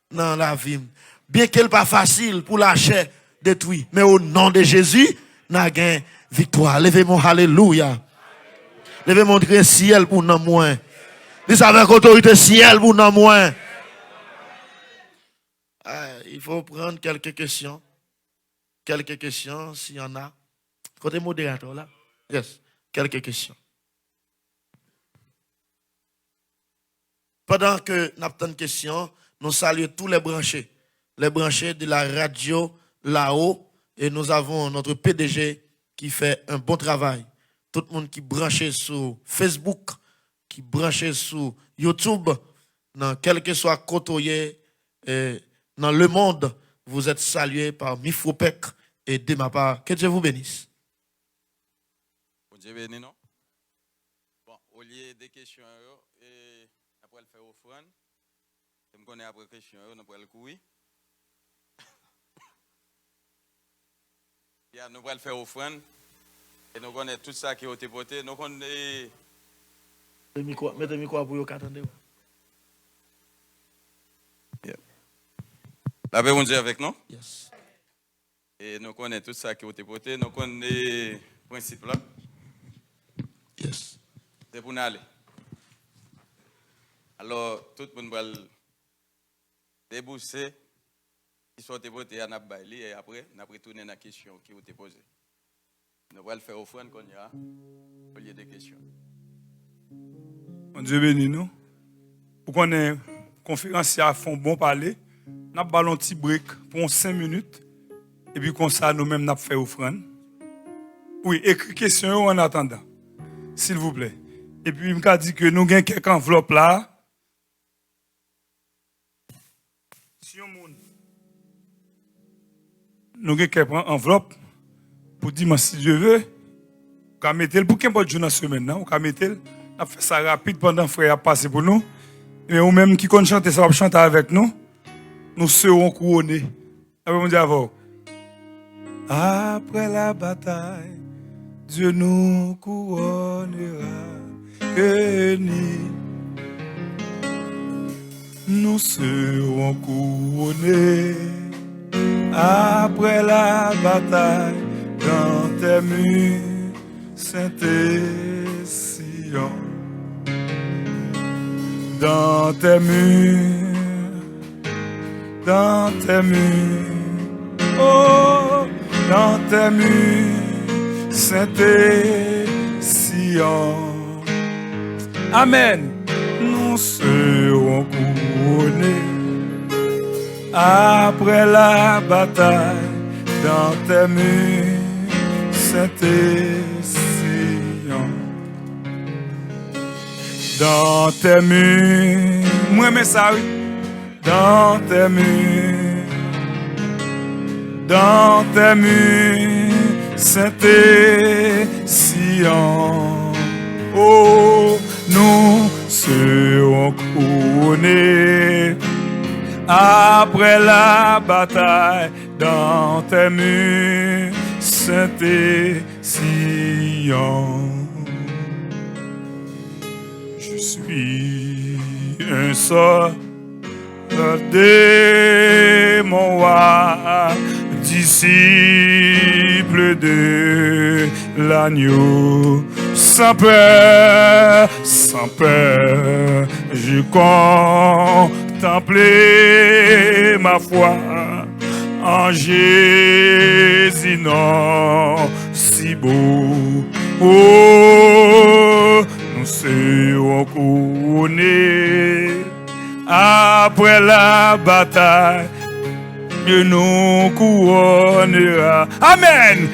dans la vie. Bien qu'elle pas facile pour la chair détruite, mais au nom de Jésus, n'a gain victoire. Levez mon alléluia. Levez mon Dieu ciel pour nous moins. Dis avec autorité ciel pour nous moins. Il faut prendre quelques questions. Quelques questions s'il y en a. Côté modérateur là. Yes. Quelques questions. Pendant que nous avons une question, nous saluons tous les branchés. Les branchés de la radio là-haut. Et nous avons notre PDG qui fait un bon travail. Tout le monde qui est branché sur Facebook, qui est branché sur YouTube, dans quel que soit côté dans le monde, vous êtes salués par Mifropec et de ma part. Que Dieu vous bénisse. Dieu bénisse, non? Bon, au lieu des questions, et après le faire offrande, je me connais après question, après le courir. Nous allons faire offrande et nous connaissons tout ça qui a été porté. Nous connaissons. Mettez le micro pour vous attendre. La paix, on dit avec nous? Yes. Et nous connaissons tout ça qui a été porté. Nous connaissons les principes là. Yes. C'est pour nous aller. Alors, tout le monde va débourser. Qui sont portés à Nabaili et après, nous allons retourner dans la question qui a été posée. Nous allons faire offrande qu'on y a au lieu des questions. Mon Dieu béni nous. Pour qu'on ait conférence à fond bon parler, nous avons un petit break pour 5 minutes. Et puis comme ça, nous-mêmes, nous avons fait offrande. Oui, écrit question en attendant. S'il vous plaît. Et puis, il m'a dit que nous avons quelques enveloppes là. Si on monte, nous avons quelques enveloppes pour dire, si Dieu veut, on va mettre pour qu'un jour dans la semaine, on va mettre, on va faire ça rapide pendant que frère a passé pour nous. Et ou même qui compte chanter, ça va chanter avec nous. Nous serons couronnés. On dit avant. Après la bataille, Dieu nous couronnera. Que nous serons couronnés. Après la bataille, dans tes murs, Saint-Sion. Dans tes murs, oh, dans tes murs, Saint-Sion. Amen. Nous serons couronnés après la bataille, dans tes murs, Saint-Sion. Dans tes murs, moi mais ça oui. Dans tes murs, Saint-Sion. Oh, nous serons couronnés après la bataille, dans tes murs, Saint-Sion. Je suis un soldat de mon roi, disciple de l'agneau. Sans peur, je contemplais ma foi en Jésus, non si beau. Oh, nous serons couronnés après la bataille, Dieu nous couronnera. Amen.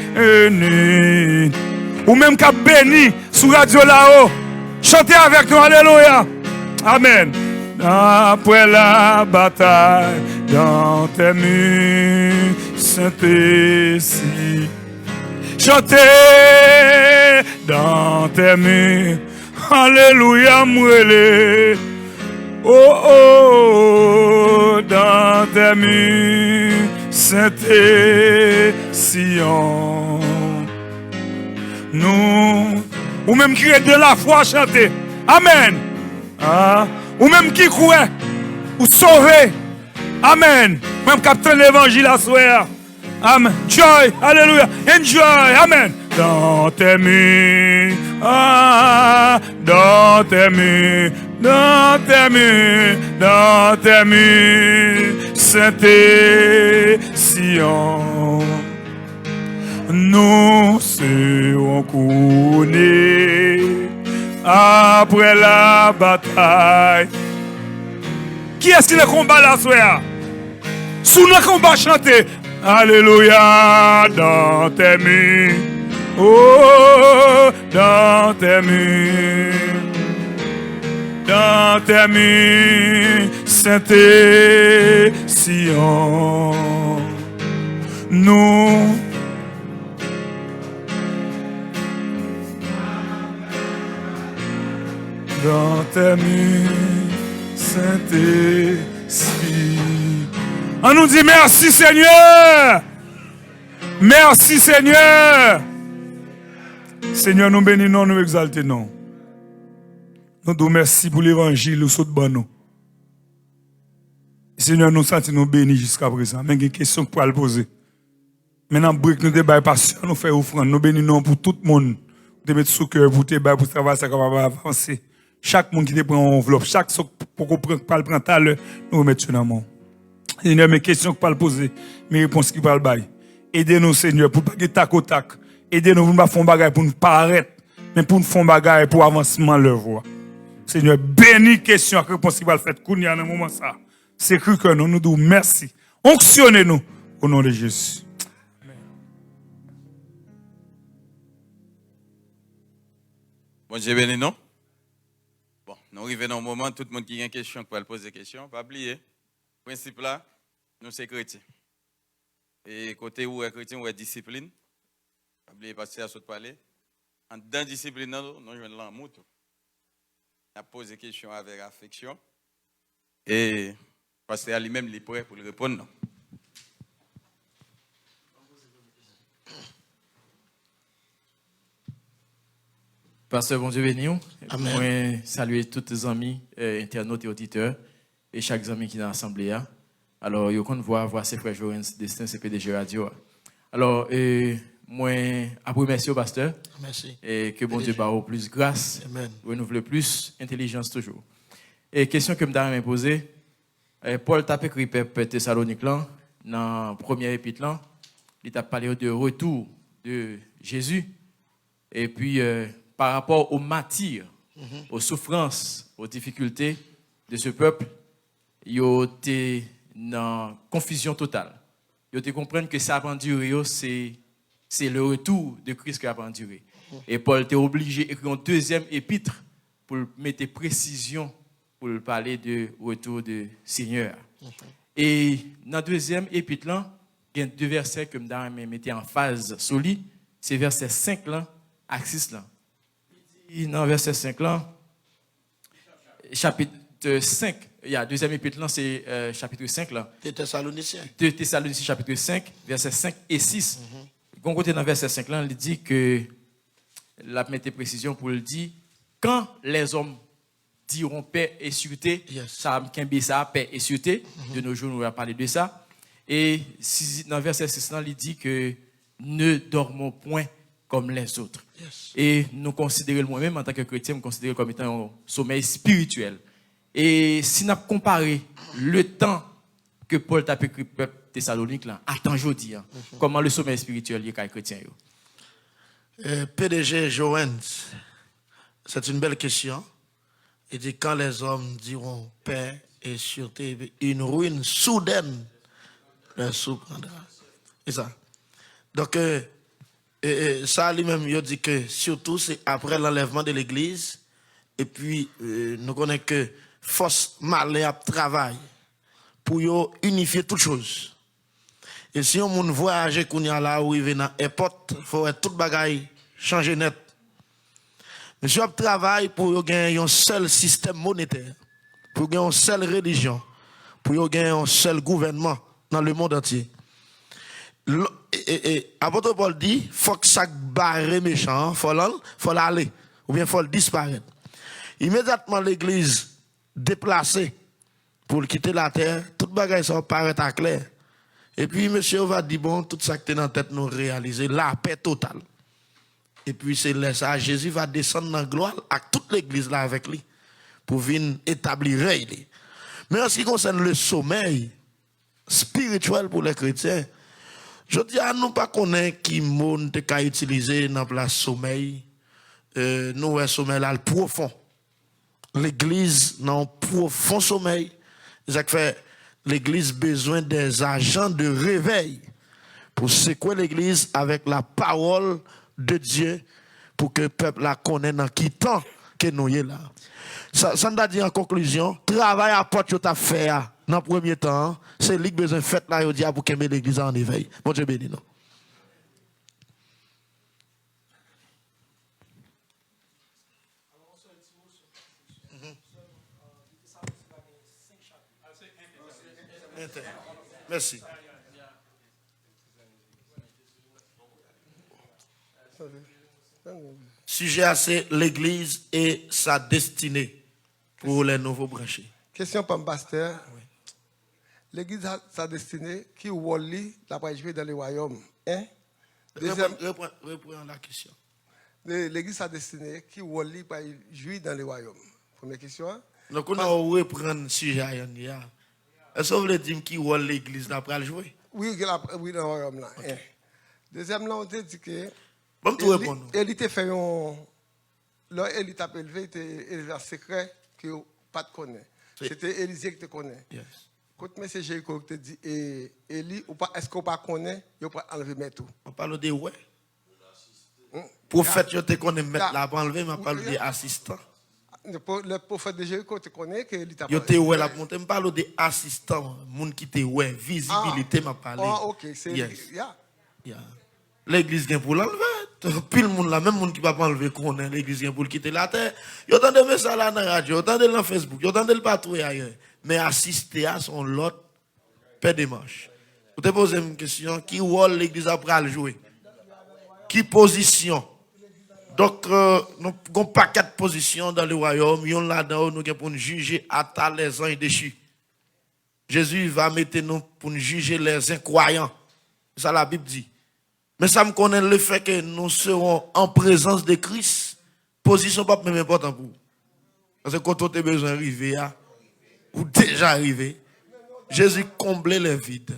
Ou même qu'à béni sous radio là-haut, chantez avec nous, alléluia. Amen. Après la bataille, dans tes murs, Saint-Sion. Chantez dans tes murs, alléluia, mouélé. Oh, oh, dans tes murs, Saint-Sion. Nous, ou même qui est de la foi, chanter. Amen. Ah, ou même qui croit, ou sauvé. Amen. Même capteur l'évangile à soir. Amen. Joy. Alléluia. Enjoy. Amen. Dans tes murs. Ah, dans tes murs. Dans tes murs. Dans tes murs. Saint-Sion. Nous serons couronnés après la bataille. Qui est-ce qui le combat la soirée? Sous le combat chanter. Alléluia, dans tes murs. Oh, dans tes murs. Dans tes murs, Saint-Sion. Nous dans tes murs, Saint-Esprit. On nous dit merci Seigneur. Merci Seigneur. Seigneur, nous bénissons, nous exaltons. Nous te merci pour l'évangile, nous sautons bon nous. Seigneur, nous sentons nous bénis jusqu'à présent. Mais il y a une question pour le poser. Maintenant, nous débat passion, nous faisons offrande, nous bénissons pour tout le monde. Nous mettons sous cœur pour pour travailler, ça va avancer. Chaque monde qui te prend en enveloppe, chaque chose pour qu'on prenne à l'heure, nous remettons dans le monde. Seigneur, mes questions que pas le poser, mes réponses qui pas le bail. Aidez-nous, Seigneur, pour pas que tac au tac. Aidez-nous pour ne pas faire bagaille pour nous paraître, mais pour nous faire bagaille pour avancement de voix. Seigneur, bénis question que réponse qui va le faire kounya dans moment ça. C'est cru que nous nous disons merci. Onctionnez-nous au nom de Jésus. Bon Dieu béni, non? Bon, nous arrivons dans un moment, tout le monde qui a une question, qui va poser des questions, pas oublier. Le principe là, nous sommes chrétiens. Et côté où est chrétien, où est discipline. Pas oublier, pasteur a sauté parler. En dans discipline, nous jouons l'amour. On a posé des questions avec affection. Et pasteur lui-même est prêt pour le répondre. Non? Pasteur, bon Dieu béni. Amen. Moi, saluer tous les amis, internautes et auditeurs, et chaque ami qui est dans l'Assemblée. Alors, vous pouvez voir ses frères Joël Destin, c'est PDG Radio. Alors, moi, après, merci au pasteur. Merci. Et que bon Dieu barre plus grâce, Amen. renouveler plus intelligence toujours. Et question que je me posée, Paul t'a écrit Peuple Thessalonique dans le premier épître, il t'a parlé de retour de Jésus. Et puis, par rapport aux matières, aux souffrances, aux difficultés de ce peuple, ils étaient dans confusion totale. Ils comprennent que ça a enduré, c'est le retour de Christ qui a enduré. Et Paul était obligé d'écrire un deuxième épître pour mettre précision, pour parler de retour de Seigneur. Et dans le deuxième épître, il y a deux versets que je mettais en phase solide. C'est verset 5 là, à 6 là. Dans verset 5 là, chapitre 5, il y a deuxième épître là, c'est chapitre 5 là. Des Thessaloniciens. 2 Thessaloniciens chapitre 5, verset 5 et 6. Quand côté dans verset 5 là, il dit que la mettait précision pour le dire quand les hommes diront paix et sûreté, ça va ça paix et sûreté. De nos jours, nous allons parler de ça. Et dans verset 6 là, il dit que ne dormons point comme les autres. Et nous considérons moi-même en tant que chrétien, nous considérons comme étant un sommeil spirituel. Et si nous comparons le temps que Paul t'a écrit peuple Thessalonique là, à temps aujourd'hui, comment le sommeil spirituel est chrétien? PDG Joël, c'est une belle question. Il dit quand les hommes diront paix et sûreté, une ruine soudaine leur surprendra. C'est ça. Donc, ça lui-même, il dit que surtout c'est après l'enlèvement de l'église, et puis nous connaissons que force malin à travail pour unifier toutes choses. Et si on voyage qu'on y a là où il vient dans l'airport, il faut être tout bagaille changer net. Monsieur travaille pour gagner un seul système monétaire, pour gagner une seule religion, pour gagner un seul gouvernement dans le monde entier. Apôtre Paul dit, il faut que ça barre méchant, il faut l'aller, ou bien il faut le disparaître. Immédiatement l'église déplacée pour quitter la terre, toute bagaille ça paraît à clair. Et puis monsieur va dire, bon, tout ça qui est dans la tête nous réaliser, la paix totale. Et puis c'est là ça, Jésus va descendre dans la gloire avec toute l'église là avec lui, pour venir établir règle. Mais en ce qui concerne le sommeil spirituel pour les chrétiens, je dis à nous pas connaître qui monde qu'à utiliser dans la place sommeil. Nous, un sommeil là, le profond. L'église, dans un profond sommeil. Ça fait l'église besoin des agents de réveil pour secouer l'église avec la parole de Dieu pour que le peuple la connaisse dans qui temps que nous sommes là. Ça nous a dit en conclusion, travail à porte que tu as fait dans le premier temps, c'est lui qui a besoin de faire là pour que l'église en éveil. Bon Dieu béni nous. Merci. Sujet c'est l'église et sa destinée pour les nouveaux branchés. Question pour le pasteur. Oui. L'église a sa destinée qui Wally la pas jouer dans le royaume. Hein? Reprends la question. L'église a sa destinée qui Wally pas jouer dans le royaume. Première question. Donc on a reprendre le sujet. Est-ce que vous voulez dire qui Wally l'église là pour jouer? Oui, dans le royaume là. Okay. Deuxième là on te dit que Bon, tout répondre. Élie t'a fait un. Là, Élie t'a élevé, il t'a élevé un secret que pas te connaît. C'était Élisée qui te connaît. Yes. Quand M. Jéricho te dit, Élie, est-ce qu'on ne connaît, il peut enlever mes tout. On parle de ouais. Prophète, je te connais mettre là pour enlever, mais on parle d'assistant. Le prophète de Jéricho te connaît que Élie t'a Yo te ouais la monter, on parle de assistant, moun qui te ouais, visibilité m'a parlé. Ah, ok, c'est yes. Yeah. Yeah. L'église vient pour l'enlever. Puis le monde là, même monde qui va pas enlever qu'on est, l'église vient pour le quitter la terre. Yo entendez de ça là dans la radio, yo entendez dans Facebook, yo entendez le partout ailleurs. Mais assister à son lot paix de manche. Vous te posez une question, qui rôle l'église après le jouer? Qui position? Donc, nous avons pas 4 positions dans le royaume. Nous là-dedans, nous pour nous juger à ta les uns déchus. Jésus va mettre nous pour nous juger les incroyants. C'est ça la Bible dit. Mais ça me connaît le fait que nous serons en présence de Christ. Position pas même important pour vous. Parce que quand tu as besoin d'arriver, ou déjà arrivé, Jésus comblait les vides.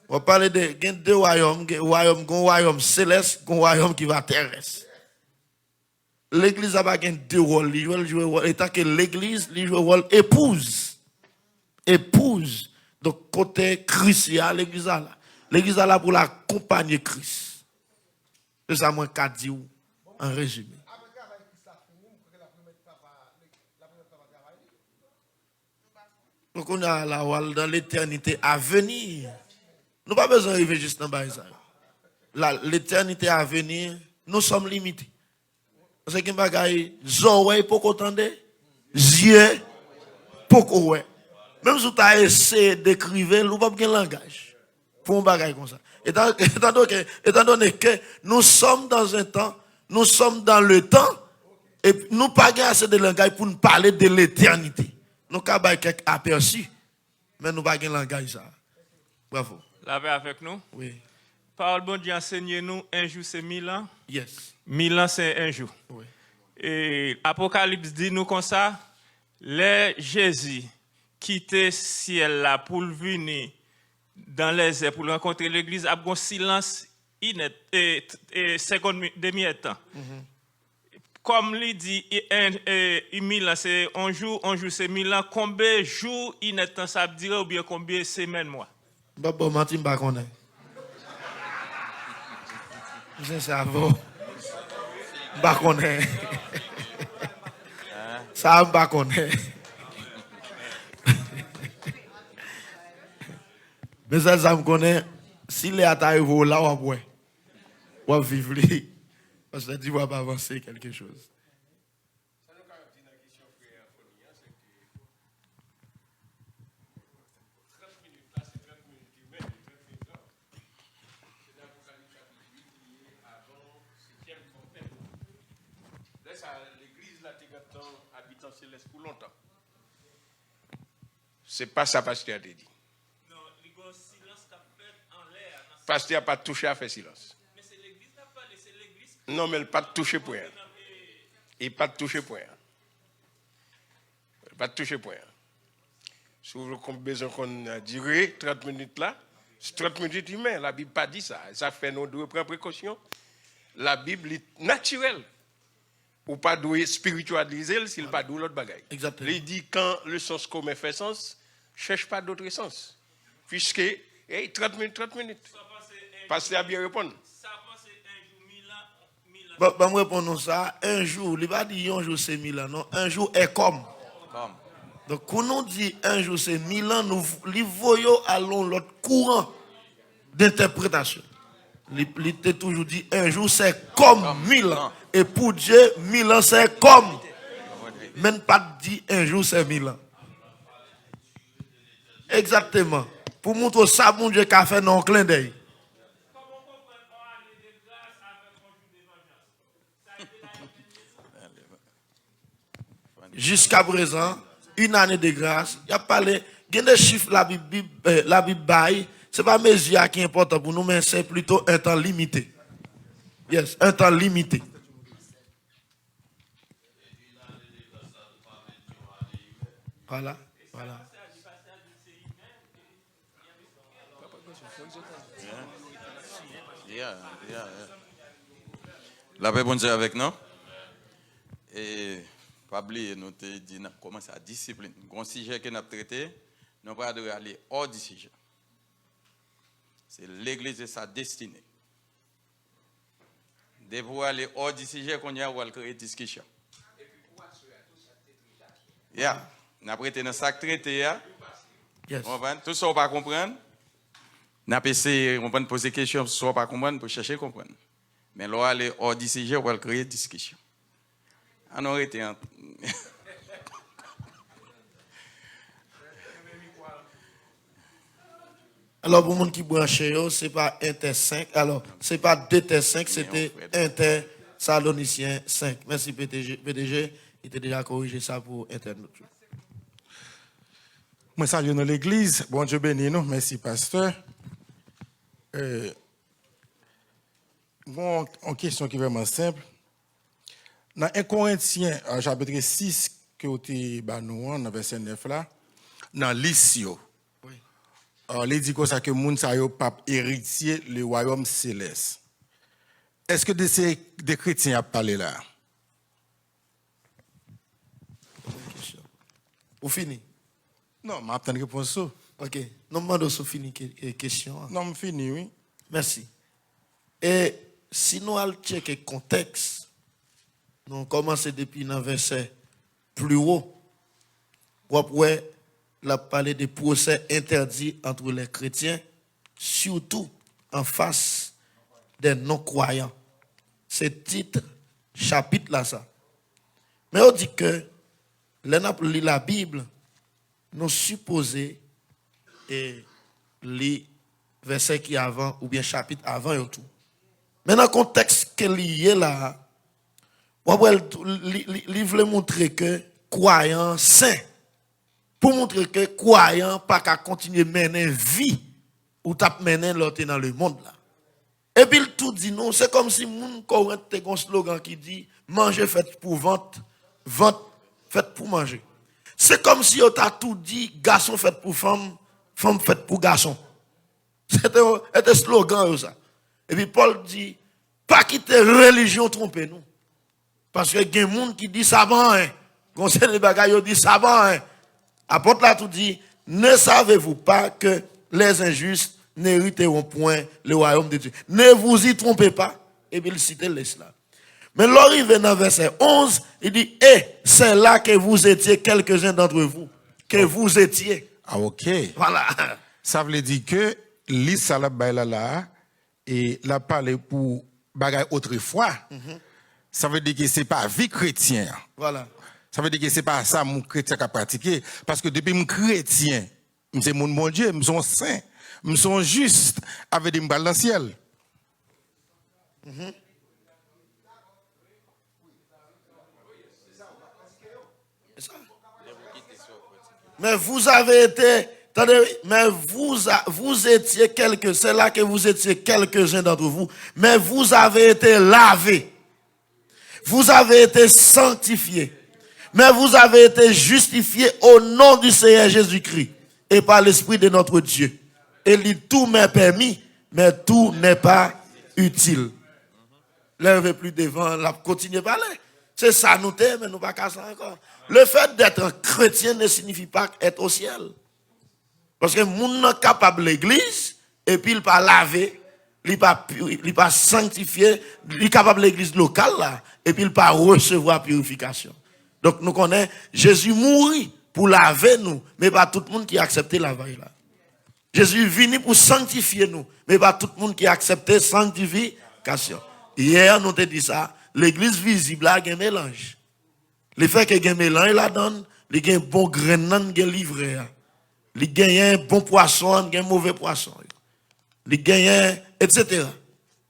On va parler de deux royaumes, un royaume céleste, un royaume qui va terrestre. L'église a pas deux rôles. Il joue rôle étant que l'église joue rôle épouse. Épouse. Donc côté Christ, l'église a là. L'église a là pour l'accompagner Christ. C'est ça moi qu'a dit en résumé. Donc on a la rôle dans l'éternité à venir. Nous n'avons pas besoin d'arriver juste dans ça. L'éternité à venir, nous sommes limités. Parce que bagaille zoé pour qu'entendre, yeux pour qu'on même si tu as essayé d'écrire, nous n'avons pas de langage pour un bagaille comme ça. Étant donné que nous sommes dans un temps, nous sommes dans le temps, et nous n'avons pas assez de langage pour nous parler de l'éternité. Nous avons quelques aperçus, mais nous n'avons pas de langage. Bravo. La paix avec nous. Oui. Parole bon Dieu enseigne-nous, un jour c'est 1000 ans. Yes. 1000 ans c'est un jour. Oui. Et Apocalypse dit nous comme ça, les Jésus quitté ciel là pour venir dans les airs pour rencontrer l'église a un silence inet et 50 demi-temps. Comme il dit 1000 ans c'est un jour c'est 1000 ans, combien de jours inet ça veut dire ou bien combien de semaines mois? Bon, Martin pas connaît. C'est ça va. Pas connaît. Ça pas connaît. Mais ça me connaît. Si les attaques vont là, on va vivre. Parce que tu vas pas avancer quelque chose. L'église là, habitant céleste pour longtemps. C'est pas ça, pasteur a dit. Non, il y a un silence qui a fait en l'air. Pasteur n'a pas touché à faire silence. Mais c'est l'église qui a parlé, c'est l'église. Non, mais il n'a pas touché pour rien. Il n'a pas touché pour rien. Il n'a pas touché pour rien. Si vous avez besoin qu'on dure 30 minutes là, c'est 30 minutes humaines. La Bible n'a pas dit ça. Ça fait nous devons prendre précaution. La Bible est naturelle. Ou pas doué spiritualiser s'il pas doué l'autre bagaille. Exactement. Il dit quand le sens commun fait sens, cherche pas d'autre sens. Puisque 30 minutes. Pasteur a bien répondu. Ça passe un jour 1000 ans. Bon, je réponds ça. Un jour, il va dire un jour c'est 1000 ans. Non, un jour est comme. Donc, quand on dit un jour c'est 1000 ans, nous voyons allons l'autre courant d'interprétation. Il t'a toujours dit un jour c'est comme 1000 ans. Et pour Dieu, 1000 ans c'est comme. Même pas dit un jour c'est 1000 ans. Exactement. Pour montrer ça, mon Dieu, qu'a fait dans un clin d'œil. Jusqu'à présent, une année de grâce, il y a parlé, il y a des chiffres la Bible baille. Ce n'est pas mesure qui est important pour nous, mais c'est plutôt un temps limité. Yes, un temps limité. Voilà. La paix, bon Dieu avec nous. Et pas oublier, nous te dit, nous commençons à discipline. Un sujet que nous avons traité, nous pas de aller hors du sujet. C'est l'église et sa destinée. De pouvoir aller hors du sujet qu'on y a, on va créer discussion. Yeah. Nous avons traité dans sac traité. Yes. Tout ça, on va comprendre. Nous avons essayé, on va poser des questions, tout ça, on va comprendre pour chercher à comprendre. Mais là, aller hors du sujet, on va créer discussion. On aurait été en... Alors, pour les gens qui branchent, ce n'est pas Inter 5. Alors, ce n'est pas 2 5, c'était Inter Saloniciens 5. Merci, PDG. Il était déjà corrigé ça pour Internet. Moi, salue dans l'église. Bon Dieu béni nous. Merci, pasteur. Bon, une question qui est vraiment simple. Dans 1 Corinthiens, chapitre 6, que vous avez dans verset 9 là, dans l'Issio, il dit que les gens ne pas héritier le royaume céleste. Est-ce que des chrétiens ont parlé là? Vous finissez? Non, je m'attends une réponse. Ok. Non, je demande fini question. Non, je finis, oui. Merci. Et si nous allons checker le contexte, nous commençons depuis le verset plus haut. Après, la parler des procès interdits entre les chrétiens, surtout en face des non-croyants. C'est titre, chapitre là, ça. Mais on dit que, lit la Bible, nous supposons et les versets qui avant, ou bien chapitre avant et tout. Mais dans le contexte que lié là, il veut montrer que croyant saint, pour montrer que croyant pas qu'à continuer mener vie ou t'a mener l'autre dans le monde là. Et puis il tout dit non, c'est comme si moun Corinth te un slogan qui dit manger fait pour vente, vente fait pour manger. C'est comme si on t'a tout dit garçon fait pour femme, femme fait pour garçon. C'était un slogan ça. Et puis Paul dit pas quitter religion tromper nous. Parce que il y a des gens qui disent ça va hein. Conseil de bagaille dit ça va hein. Apôtre là tout dit ne savez-vous pas que les injustes n'hériteront point le royaume de Dieu. Ne vous y trompez pas. Et puis il cite l'islam. Mais l'arrivée dans verset 11, il dit et c'est là que vous étiez quelques-uns d'entre vous que vous étiez. Ah OK. Voilà. Ça veut dire que l'Issa là et la parler pour bagaille autrefois. Ça veut dire que c'est pas vie chrétienne. Voilà. Ça veut dire que c'est pas ça mon chrétien qui a pratiqué parce que depuis mon chrétien, c'est mon bon Dieu, je suis saint, je suis juste avec des balles dans le ciel. Mais vous avez été, attendez, mais vous étiez quelques, c'est là que vous étiez quelques-uns d'entre vous, mais vous avez été lavés, vous avez été sanctifiés, mais vous avez été justifiés au nom du Seigneur Jésus-Christ et par l'Esprit de notre Dieu. Et tout m'est permis, mais tout n'est pas utile. Lèvez plus devant, la continuez à parler. C'est ça nous t'aime, mais nous pas casser encore. Le fait d'être un chrétien ne signifie pas être au ciel. Parce que moun n'est capable de l'église, et puis il pas lavé, il pas sanctifié, il est capable de l'église locale là, et puis il pas recevoir purification. Donc nous connaissons, Jésus mourit pour laver nous, mais pas tout le monde qui a accepté la veille là. Jésus est venu pour sanctifier nous, mais pas tout le monde qui a accepté sanctification. Hier, nous te dit ça, l'église visible a un mélange. Le fait que y a un mélange là-dedans, il y a un bon grain qui est livré. Il y a un bon poisson, il y a un mauvais poisson. Il y a un, etc.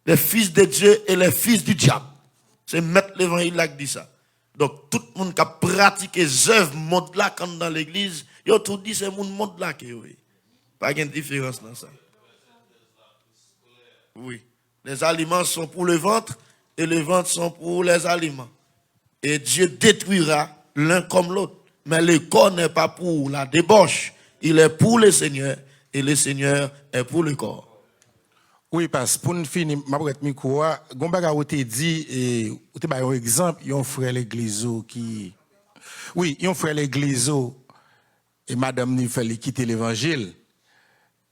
Les fils de Dieu et les fils du diable. C'est Maître l'Évangile qui dit ça. Donc, tout le monde qui a pratiqué les œuvres monde là quand dans l'église, il a tout dit c'est mon monde là qui oui. Pas de différence dans ça. Oui. Les aliments sont pour le ventre et le ventre sont pour les aliments. Et Dieu détruira l'un comme l'autre. Mais le corps n'est pas pour la débauche. Il est pour le Seigneur et le Seigneur est pour le corps. Oui, parce que pour nous finir, ma brette micro, Gombaga ou te dit, et ou te un exemple, yon frère l'église qui. Oui, yon frère l'église et madame ni fait quitter l'évangile.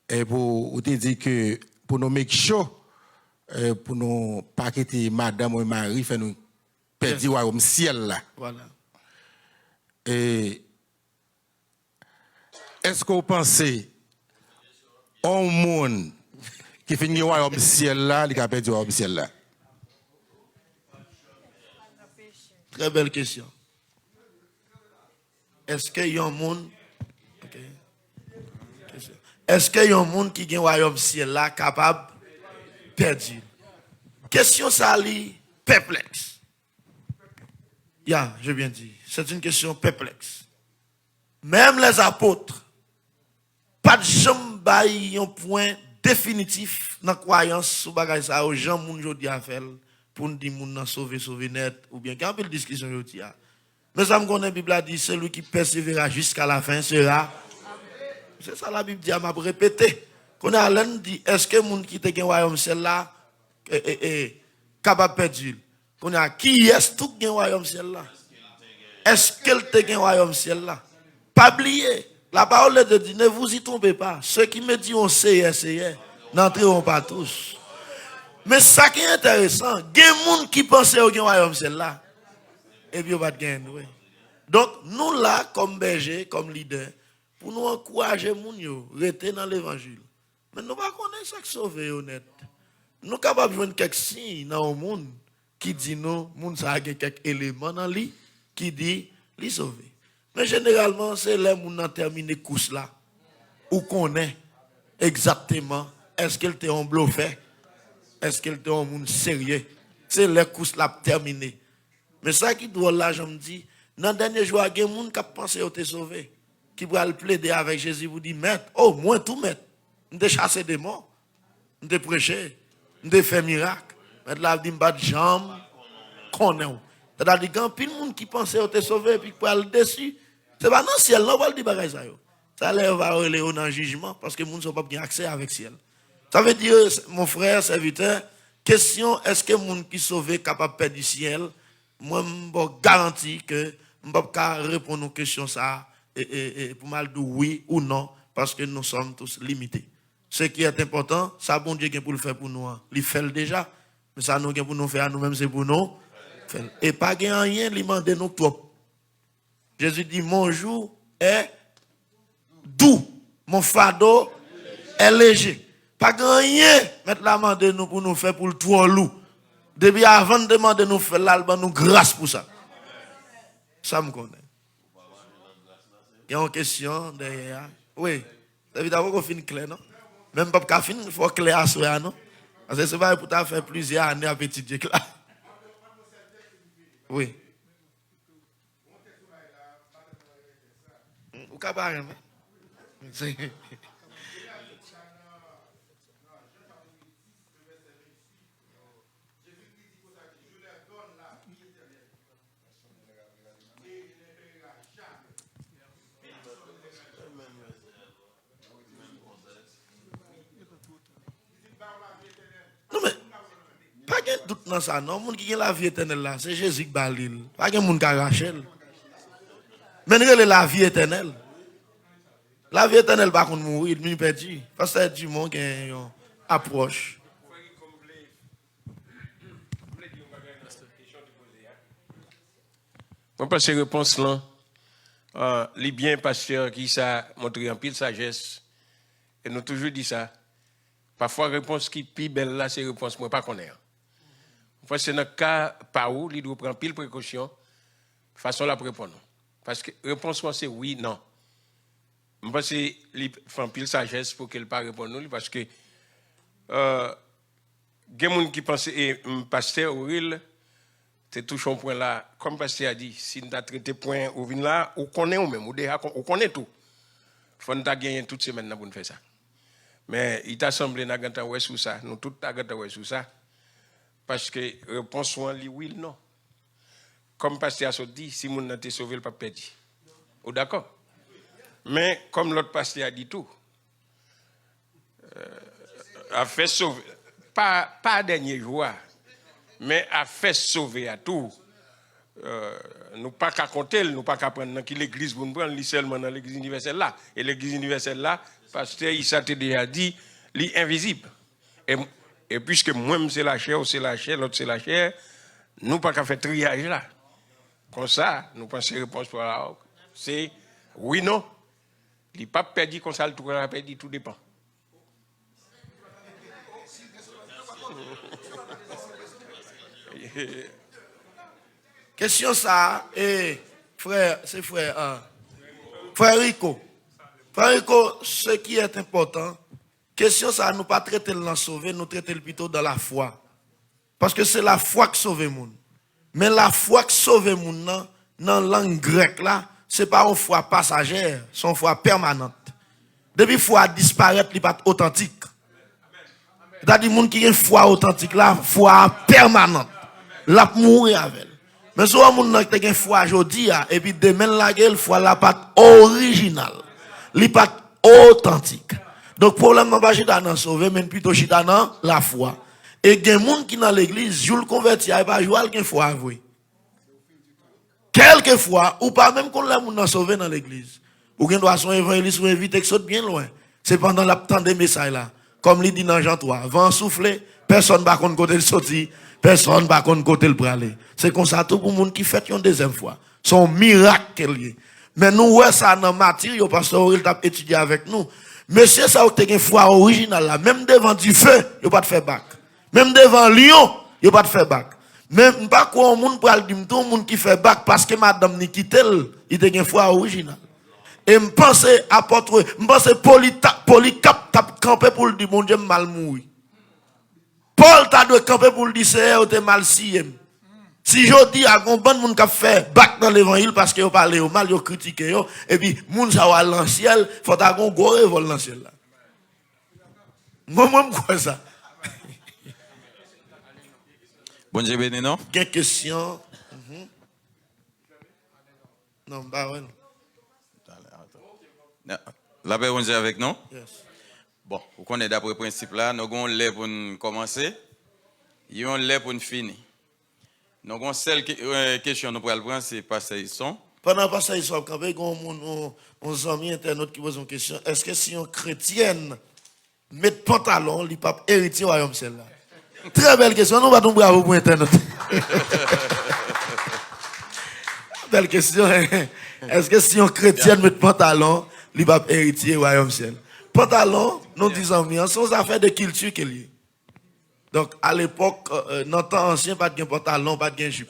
Et pour ou te dit que pour nous make sure, pour nous pas quitter madame ou mari, fait nous perdre le royaume ciel là. Voilà. Et est-ce que vous pensez un monde qui finit le royaume ciel là, il a perdu le royaume ciel là? Très belle question. Est-ce qu'il y a un monde Est-ce qu'il y a un monde qui a un royaume ciel là capable de perdre? Question ça li perplexe. J'ai bien dit. C'est une question perplexe. Même les apôtres, pas de jambe bail un point définitif dans la croyance sur bagay ça aux gens moun jodi a fait pour nous dire moun nan sauver net ou bien quand une discussion jodi a. Mais ça me connaît Bible a dit celui qui persévérera jusqu'à la fin sera. C'est ça la Bible dit à m'a répété. Qu'on a l'un dit est-ce que moun qui te gen royaume ciel là capable perdre. Qu'on a qui est tout gen royaume ciel là? Est-ce qu'elle te gen royaume ciel là? Pas oublier. La parole de Dieu, ne vous y trompez pas. Ceux qui me disent on sait, n'entreront pas tous. Mais ça qui est intéressant, il y a des gens qui pensent au royaume celle-là. Et puis, on va gagner. Donc, nous là, comme berger, comme leader, pour nous encourager les gens, rester dans l'évangile. Mais nous ne connaissons pas ça qui sauve honnête. Nous sommes capables de jouer quelques signes dans le monde qui dit nous, le monde a quelques éléments dans lui qui dit, les sauver. Mais généralement, c'est là où on a terminé le course là. Où qu'on est exactement, est-ce qu'elle était en bluffé? Est-ce qu'elle était en monde sérieux? C'est là que course là terminé. Mais ça qui doit là, je me dis, dans le dernier jour, il y a des gens qui pensent que tu es sauvé. Qui va plaider avec Jésus, vous dit, maître, oh, moi tout maître. On a chassé des morts. On a prêché. On a fait miracle. Maître là, il dit, pas de jambes. Qu'on est. C'est-à-dire qu'il y a plein de gens qui pensent que tu es sauvé et puis qui aller dessus. C'est pas dans le ciel, là, on va le dire ça. Ça va aller dans le jugement parce que les gens ne sont pas bien accès avec le ciel. Ça veut dire, mon frère, serviteur, question, est-ce que les gens qui sont sauvés sont capables de perdre du ciel? Moi, je garantis que je ne peux pas répondre aux questions ça et pour mal dire oui ou non parce que nous sommes tous limités. Ce qui est important, ça, bon Dieu, pour le faire pour nous. Il fait déjà, mais ça, nous, pour nous faire nous-mêmes, c'est pour nous. Et pas rien, il demande nous trop. Jésus dit, mon jour est doux, mon fardeau est léger. Pas rien, mettre la main de nous pour nous faire pour le trop lourd. Depuis avant de demander nous faire l'alba, nous grâce pour ça. Ça me connaît. Il y a une question derrière. Oui, ça veut dire qu'on finit clair, non? Même pas qu'à finir, il faut clair à soi, non? Parce que c'est pas pour faire plusieurs années à petit Dieu là. Oui. Ou capable, hein? Non mais, pas de doute dans ça, non. Le monde qui a la vie éternelle là, c'est Jésus qui balil. Pas de monde qui a raché. Mais la vie éternelle. La vie éternelle, par contre, mourir, il perdu. Parce que c'est du monde qui a une approche. Moi, parce que réponse là, les biens pasteurs qui ça montré en pile sagesse, et nous toujours dit ça. Parfois, réponse qui est belle là, c'est réponse moi pas connaître. Parce que dans le cas par où, il doit prendre pile précaution, façon la répondre. Parce que réponse moi c'est oui, non. Je pense qu'il fait pile sagesse pour qu'elle ne pas répondre parce que il y a des gens qui pensent et pasteur Auril, c'est tout un point là, comme pasteur a dit, si nous avons traité point au vin là, on connaît ou même, on connaît tout. Il faut nous gagner toute semaine pour faire ça. Mais il t'a semblé que nous avons sur ça, nous tous avons sur ça, parce que réponse soit oui non. Comme pasteur a dit, si nous avons sauvé, le pas perdu. Ou d'accord? Mais comme l'autre pasteur a dit tout, a fait sauver. pas dernier jour, mais à faire sauver à tout. Nous pas qu'à compter, nous pas qu'à prendre dans l'église pour nous prendre seulement dans l'église universelle là. Et l'église universelle là, pasteur Issa t'a déjà dit, est invisible. Et puisque moi-même c'est la chair, l'autre c'est la chair, nous pas qu'à faire triage là. Comme ça, nous pensons réponse pour la c'est oui, non. Il n'est pas perdu comme ça, le tout qu'on a perdu, tout dépend. Question ça, et frère, c'est frère, frère Rico. Frère Rico, ce qui est important, question ça, nous pas traiter le sauver, nous traiter plutôt dans la foi. Parce que c'est la foi qui sauve le monde. Mais la foi qui sauve le monde, dans la langue grecque là, c'est pas une foi passagère, c'est une foi permanente. Depuis que la foi disparaît, il n'est pas authentique. C'est-à-dire, les gens qui ont une foi authentique là, foi permanente. La mourir avec elle. Mais si on a une foi aujourd'hui, et puis demain, la foi là pas originale. Elle n'est pas authentique. Donc, le problème n'est pas chita dans sauver, mais plutôt chita dans la foi. Et il y a des gens qui dans l'église, jouent le converti, et pas jouer une foi avouée. Quelquefois, ou pas même qu'on l'a moun sauvé dans l'église. Ou qu'on doit son évangéliste ou inviter que saute bien loin. C'est pendant la temps des messages là. Comme il dit dans Jean 3, vent souffler, personne va contre côté le sorti, personne va contre côté le praler. C'est comme ça tout pour monde qui fait une deuxième fois. Son miracle lié. Mais nous ouais ça dans matière, pasteur il t'a étudié avec nous. Monsieur ça ou une foi originale là, même devant du feu, il pas de faire bac. Même devant lion, il pas de faire bac. Même pas quoi monde pour dire tout monde qui fait bac parce que madame ni quittel, il a une foi originale. Et me pense apôtre, me pense Polycarpe t'a campé pour le dire mon Dieu mal mourir. Paul t'a dû camper pour le dire c'est t'es mal si. Si je dis à un bon monde qui fait bac dans l'évangile parce que vous parlez au mal, vous critiquez et puis monde ça va dans le ciel, faut ta gon gros révolte dans le ciel là. Moi quoi ça? Bon Dieu béni, non? Quelle question? Non, bah ouais. La paix, bon Dieu avec nous? Yes. Bon, vous connaissez d'après le principe là, nous avons l'air pour nous commencer, nous avons l'air pour nous finir. Nous avons celle question nous pourrons prendre, c'est passer son. Pendant que passer son, quand on a amis internautes qui posent une question, est-ce que si on chrétienne met pantalon, il ne peut pas hériter au royaume celle-là? Très belle question. Nous allons bravo pour Internet. Belle question. Est-ce que si on chrétien met pantalon, il va hériter au royaume ciel? Pantalon, nous disons bien, sont affaires de culture qu'il y a. Donc, à l'époque, dans le temps ancien, pas de pantalon, pas de jupe.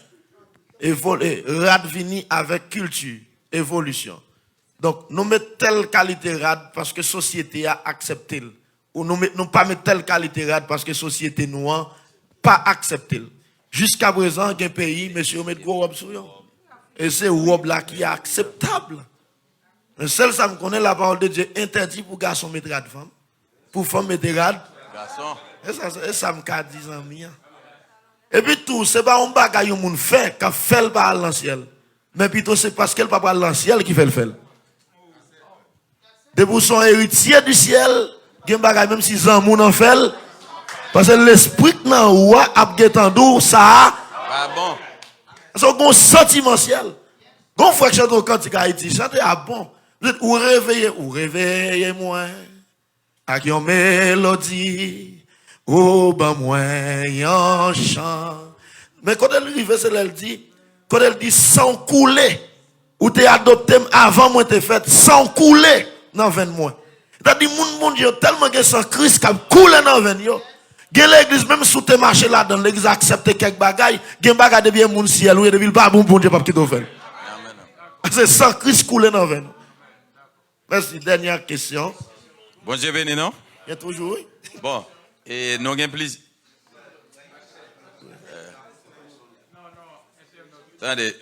Rad vini avec culture, évolution. Donc, nous mettons telle qualité rad parce que la société a accepté. Ou nous pas mettre telle qualité rad parce que la société noire pas accepté. Jusqu'à présent, il y a un pays, monsieur, met gros robe sur eux. Et c'est robe là qui est acceptable. Mais seul ça me connaît la parole de Dieu interdit pour garçon mettre rad femme. Pour femme mettre rad. Garçon. Et ça me cas 10 ans mien. Et puis tout, c'est pas un bagage que moun fait, qu'a fait le par l'ancien. Mais plutôt c'est parce qu'elle pas par l'ancien qui fait le fait. De pour son héritier du ciel, gen bagay même si zan moun en fait parce que l'esprit nan roi a getandou ça Pas bon. c'est un sentiment ciel. Gon frère chante au cantique Haïti, chante à bon. Vous êtes ou réveillez moi avec une mélodie ou ben moi un chant. Mais quand elle arrive c'est elle dit quand elle dit sans couler ou t'es adopté avant moi t'es fait sans couler dans 20 mois. C'est-à-dire, moun yo tellement que sans Christ qui coule dans ven yo. Gen l'église même sous te marché là dans l'église accepter quelques bagailles, gen bagay de bien moun ciel ou de ville pas bon Dieu pas quitter faire. C'est sans Christ coule dans ven. Merci, dernière question. Bon Dieu béni, non? Il y a toujours oui. Bon, et nous avons plaisir. Attendez.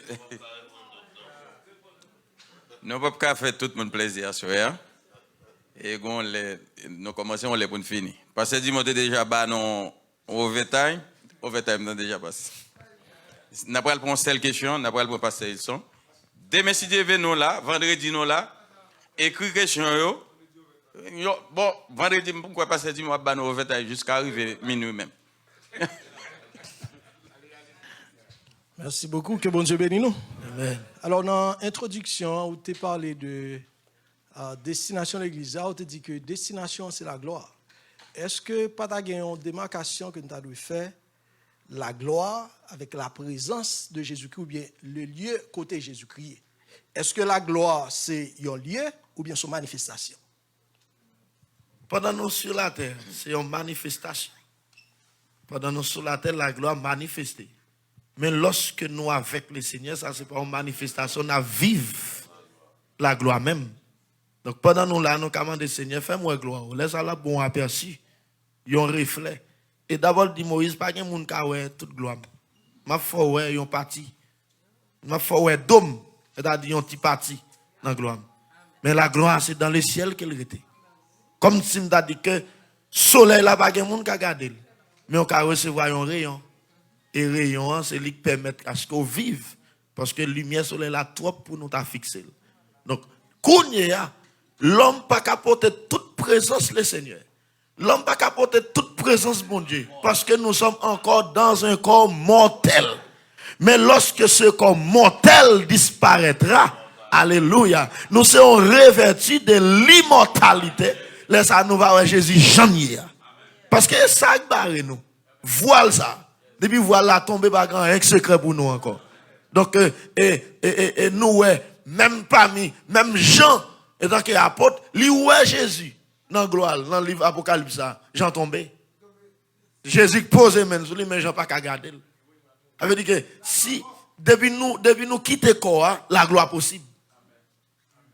Nous ne pouvons pas faire tout le monde plaisir ce soir. Et nous commençons les pour finir. Parce que Dimanche déjà bas non overtime n'a déjà passé. N'a pas pour une question, n'a pas pour passer ils sont. Demain si Dieu veut nous là, vendredi nous là, écrit question yo. Bon, vendredi pourquoi passer Dimanche bas non overtime jusqu'à arriver minuit même. Merci beaucoup, que bon Dieu bénisse nous. Amen. Alors, dans l'introduction, où tu as parlé de destination de l'église, où tu dit que destination, c'est la gloire. Est-ce que pas ta une démarcation que nous avons fait la gloire avec la présence de Jésus-Christ ou bien le lieu côté Jésus-Christ? Est-ce que la gloire, c'est un lieu ou bien son manifestation? Pendant nous sur la terre, c'est une manifestation. Pendant nous sur la terre, la gloire manifestée. Mais lorsque nous avec le Seigneur, ça c'est pas une manifestation, nous vivons la gloire même. Donc pendant nous là, nous commandons le Seigneur, fais-moi gloire. Laisse là bon aperçu, il y a un reflet. Et d'abord dit Moïse, pas qu'il y ait qui ouais toute gloire. Ma foi ouais yon parti. Ma foi ouais dôme, c'est-à-dire yon petit parti dans la gloire. Mais la gloire c'est dans le ciel qu'elle était. Comme si m'a dit que soleil là pas qu'il y ait qui regarder. Mais on peut recevoir un rayon. Et rayon, c'est lui qui permet à ce qu'on vive. Parce que la lumière soleil là trop pour nous fixer. Donc, l'homme pas capoter toute présence le Seigneur. L'homme pas capoter toute présence mon Dieu. Parce que nous sommes encore dans un corps mortel. Mais lorsque ce corps mortel disparaîtra, alléluia, nous serons revêtus de l'immortalité. Laisse nous voir Jésus jamais. Parce que ça barre nous. Voile ça. Depuis voilà tomber pas grand un secret pour nous encore. Donc et nous même parmi même Jean étant que apôtre, lui ouais Jésus dans gloire dans le livre Apocalypse Jean tombé. Jésus posé main sur lui mais Jean pas qu'à garder. Ça veut dire que si depuis nous quitter corps la gloire possible.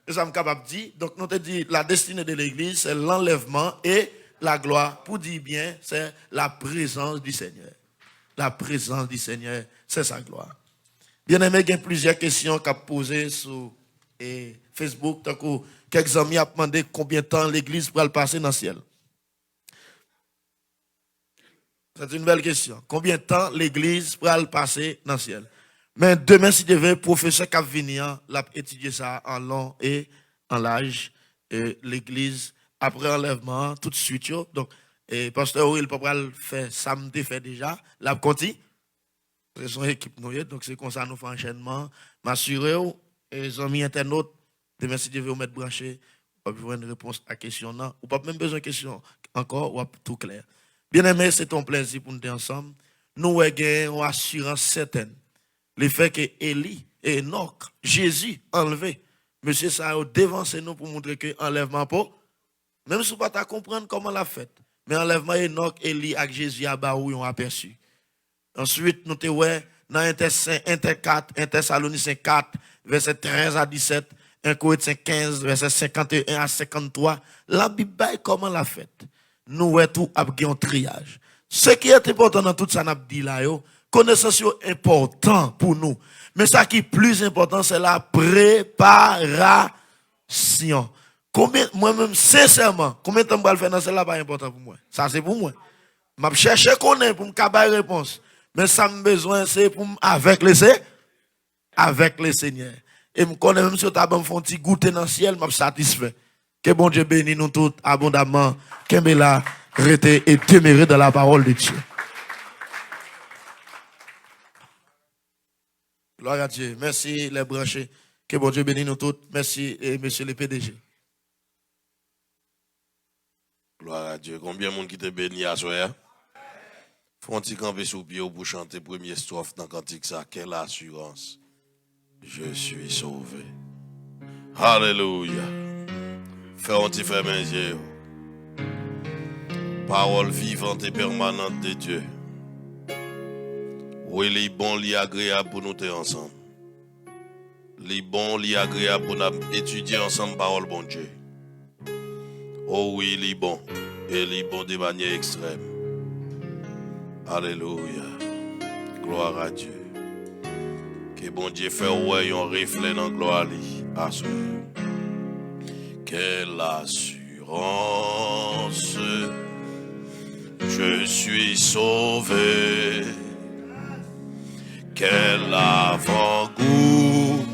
Et ça me capable dire donc nous te dit la destinée de l'église c'est l'enlèvement et la gloire pour dire bien c'est la présence du Seigneur. La présence du Seigneur, c'est sa gloire. Bien aimé, il y a plusieurs questions qu'a posées sur Facebook. Tant que quelques amis ont demandé combien de temps l'église pourra le passer dans le ciel. C'est une belle question. Combien de temps l'église pourra le passer dans le ciel? Mais demain, si tu veux, professeur qui venir, l'a étudier ça en long et en large. L'église, après enlèvement, tout de suite. Donc, et pasteur Will peut le faire samedi fait déjà la continue c'est son équipe nous donc c'est comme ça nous fait enchaînement m'assurer et les amis internautes demain si Dieu veut mettre branché on va avoir une réponse à question là ou pas même besoin de question encore ou tout clair bien aimé c'est un plaisir pour nous être ensemble nous avons une assurance certaine le fait que Élie et Enoch Jésus enlevé monsieur ça a devancé nous pour montrer que enlèvement pas même si vous pas comprendre comment l'a fait. Mais enlèvement Enoch, Élie et Jésus à Baou ont aperçu. Ensuite, nous te ouais dans Inter 4, Thessaloniciens 4, verset 13 à 17, 1 Corinthiens 15, verset 51 à 53. La Bible comment l'a fait. Nous ouais tout a un triage. Ce qui est important dans tout ça n'a dit là yo, connaissance est important pour nous. Mais ça qui est plus important c'est la préparation. Combien, moi-même, sincèrement, combien de temps je vais le faire dans celle-là, pas important pour moi. Ça, c'est pour moi. Je vais chercher qu'on est pour me cabaret réponse. Mais ça me besoin, c'est pour avec le Seigneur. Et je connais même si tu as un petit goûter dans le ciel, je suis satisfait. Que bon Dieu bénisse nous tous abondamment. Que là, rester et demeurer dans la parole de Dieu. Gloire à Dieu. Merci les branchés. Que bon Dieu bénisse nous tous. Merci, et monsieur le PDG. Gloire à Dieu. Combien de monde qui te béni à soi? Font-ils camper sous pied pour chanter première strophe dans le cantique ça? Quelle assurance! Je suis sauvé. Alléluia. Fais-on-t'y faire mes yeux. Parole vivante et permanente de Dieu. Oui, les bons, les agréables pour nous être ensemble. Les bons, les agréables pour nous étudier ensemble parole bon Dieu. Oh oui, il est bon. Et il est bon de manière extrême. Alléluia. Gloire à Dieu. Que bon Dieu fait ouais un reflet dans la gloire à soi. Quelle assurance. Je suis sauvé. Quel avant-goût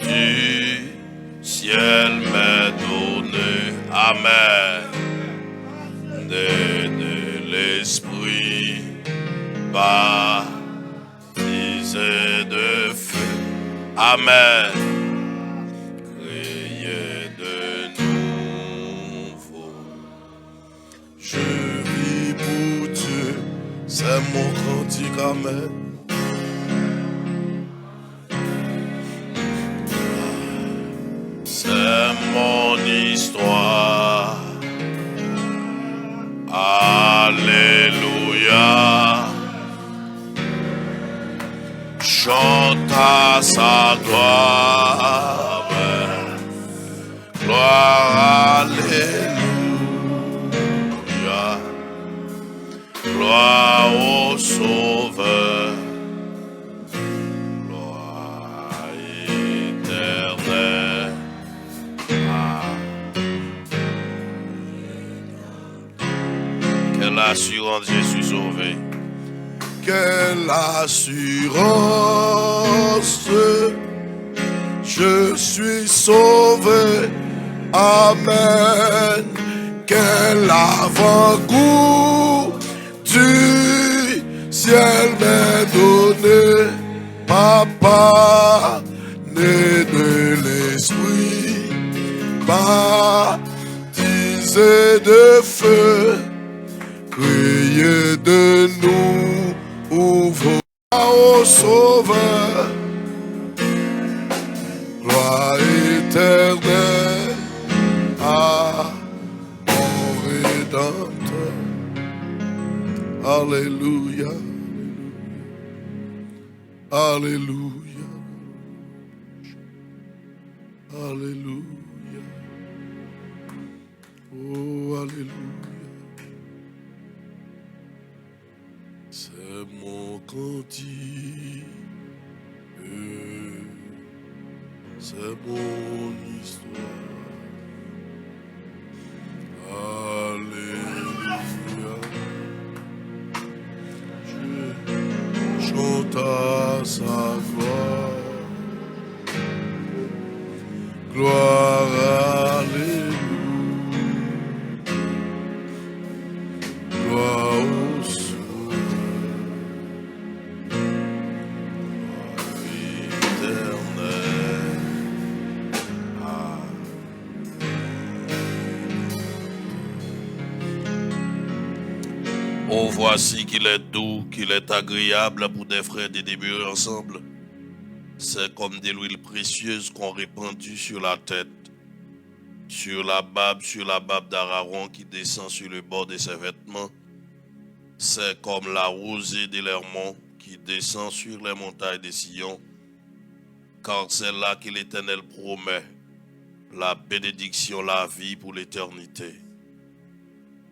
du ciel m'est donné. Amen. De l'esprit Amen. Créez de nouveau. Je vis pour Dieu, c'est mon cantique, amen. C'est mon histoire. Alléluia. Chante à sa gloire. Gloire, alléluia. Gloire au Sauveur. Gloire éternelle. Quelle assurance, je suis sauvé. Quelle assurance, je suis sauvé. Amen. Quel avant-goût du ciel m'est donné. Papa, né de l'esprit, baptisé de feu. Criez de nous, ouvre au Sauveur, gloire éternelle à mon Rédempteur. Alléluia, alléluia, alléluia, oh alléluia. C'est mon cantique, c'est mon histoire. Alléluia. Je chante à sa gloire. Gloire, alléluia. Gloire au Oh, voici qu'il est doux, qu'il est agréable pour des frères de demeurer ensemble. C'est comme de l'huile précieuse qu'on répandue sur la tête, sur la barbe d'Aaron qui descend sur le bord de ses vêtements. C'est comme la rosée de l'Hermon qui descend sur les montagnes de Sion, car c'est là que l'Éternel promet la bénédiction, la vie pour l'éternité.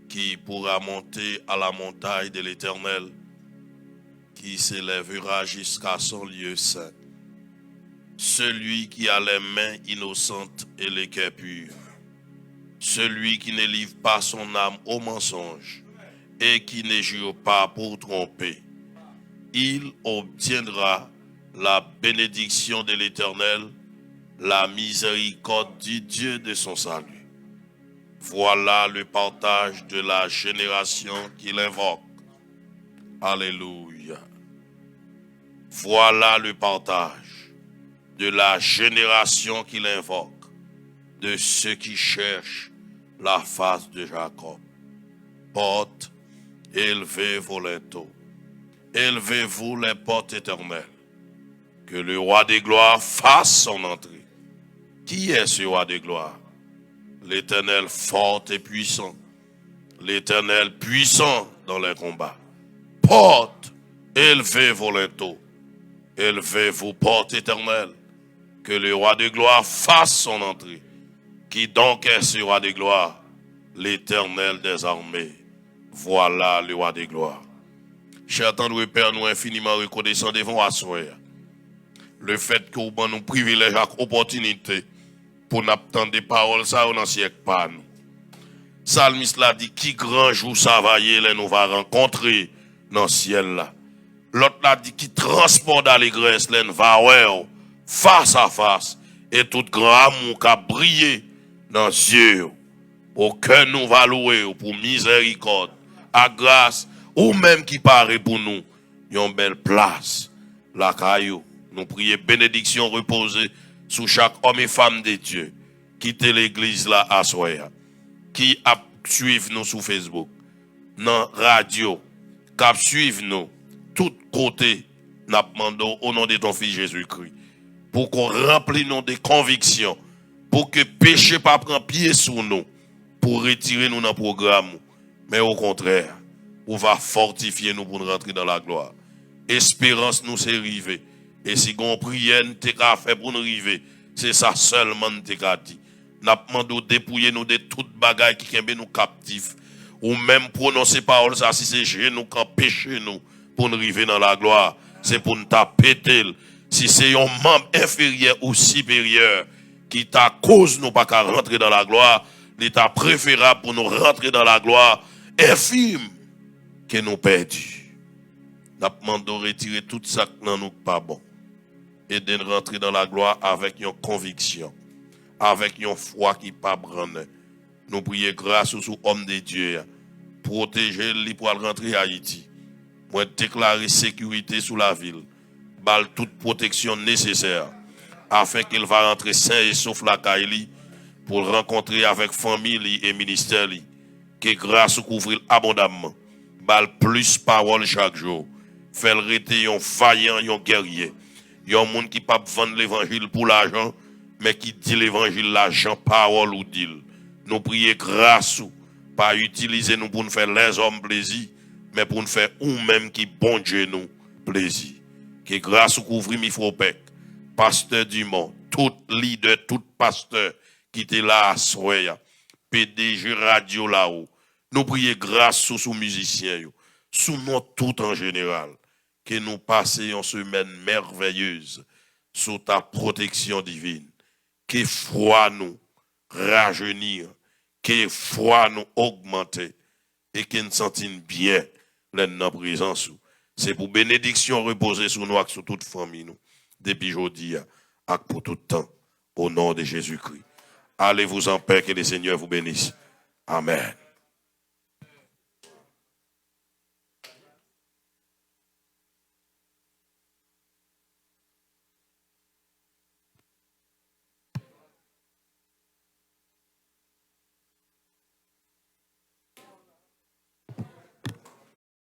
Qui pourra monter à la montagne de l'Éternel, qui s'élèvera jusqu'à son lieu saint. Celui qui a les mains innocentes et les cœurs purs. Celui qui ne livre pas son âme au mensonge et qui ne jure pas pour tromper. Il obtiendra la bénédiction de l'Éternel, la miséricorde du Dieu de son salut. Voilà le partage de la génération qu'il invoque. Alléluia. Voilà le partage de la génération qu'il invoque, de ceux qui cherchent la face de Jacob. Portes, élevez vos linteaux. Élevez-vous les portes éternelles. Que le roi des gloires fasse son entrée. Qui est ce roi des gloires? L'Éternel fort et puissant. L'Éternel puissant dans les combats. Portes, élevez vos linteaux. Élevez vos portes éternelles. Que le roi de gloire fasse son entrée. Qui donc est ce roi de gloire? L'Éternel des armées. Voilà le roi de gloire. Cher tendre Père, nous infiniment reconnaissants devant asseoir. Le fait que vous nous privilège à opportunité pour n'attendre des paroles, ça, on n'en siècle pas nous. Salmiste l'a dit, qui grand jour ça va y aller, nous va rencontrer dans le ciel là. L'autre l'a dit, qui transporte d'allégresse, nous va voir face à face, et tout grand amour qui a brillé dans les yeux, au cœur nous va louer pour miséricorde, à grâce, ou même qui paraît pour nous, une belle place, la caillou, Nous prions bénédiction reposée sur chaque homme et femme de Dieu. Quittez l'église là à soir. Qui a suivre nous sur Facebook, dans radio, qui a suivre nous, tout côté, nous demandons au nom de ton fils Jésus-Christ, pour qu'on remplisse nous des convictions, pour que péché pas prenne pied sur nous, pour retirer nous dans le programme, mais au contraire, on va fortifier nous pour nous rentrer dans la gloire. Espérance nous c'est arrivé. Et si on prière, nous avons fait pour nous arriver, c'est ça seulement nous avons dit. Nous demandons de dépouiller nous de toute bagaille qui nous captifs. Ou même prononcer parole ça si c'est chez nous qui empêche nous pour nous arriver dans la gloire. C'est pour nous taper. Si c'est un membre inférieur ou supérieur qui t'a cause nous pas qu'à rentrer dans la gloire, l'état préférable pour nous rentrer dans la gloire infime que nous perdus. Nous demandons de retirer tout ça qui nous pas bon et de rentrer dans la gloire avec une conviction, avec une foi qui pas branle. Nous prions grâce aux hommes de Dieu, protéger les pour rentrer à Haïti. Moi déclarer sécurité sous la ville, bal toute protection nécessaire afin qu'il va rentrer sain et sauf la Kaili pour rencontrer avec famille et ministère que grâce couvrir abondamment, bal plus parole chaque jour, faire rester un vaillant, un guerrier, un monde qui pas vendre l'évangile pour l'argent, mais qui dit l'évangile l'argent parole ou dit. Nous prions grâce pas utiliser nous pour nous faire les hommes plaisir, mais pour nous faire nous-mêmes qui bon Dieu nous plaisir. Que grâce couvrir Mifropec, pasteur du monde, tout leader, tout pasteur qui était là à Soya, PDG radio là-haut. Nous prions grâce sous musiciens, sous nous tout en général, que nous passions une semaine merveilleuse sous ta protection divine. Que foi nous rajeunir, que foi nous augmenter et que nous sentons bien dans présence. C'est pour bénédiction reposer sur nous et sur toute famille nous depuis aujourd'hui et pour tout temps au nom de Jésus-Christ. Allez-vous en paix, que le Seigneur vous bénisse. Amen.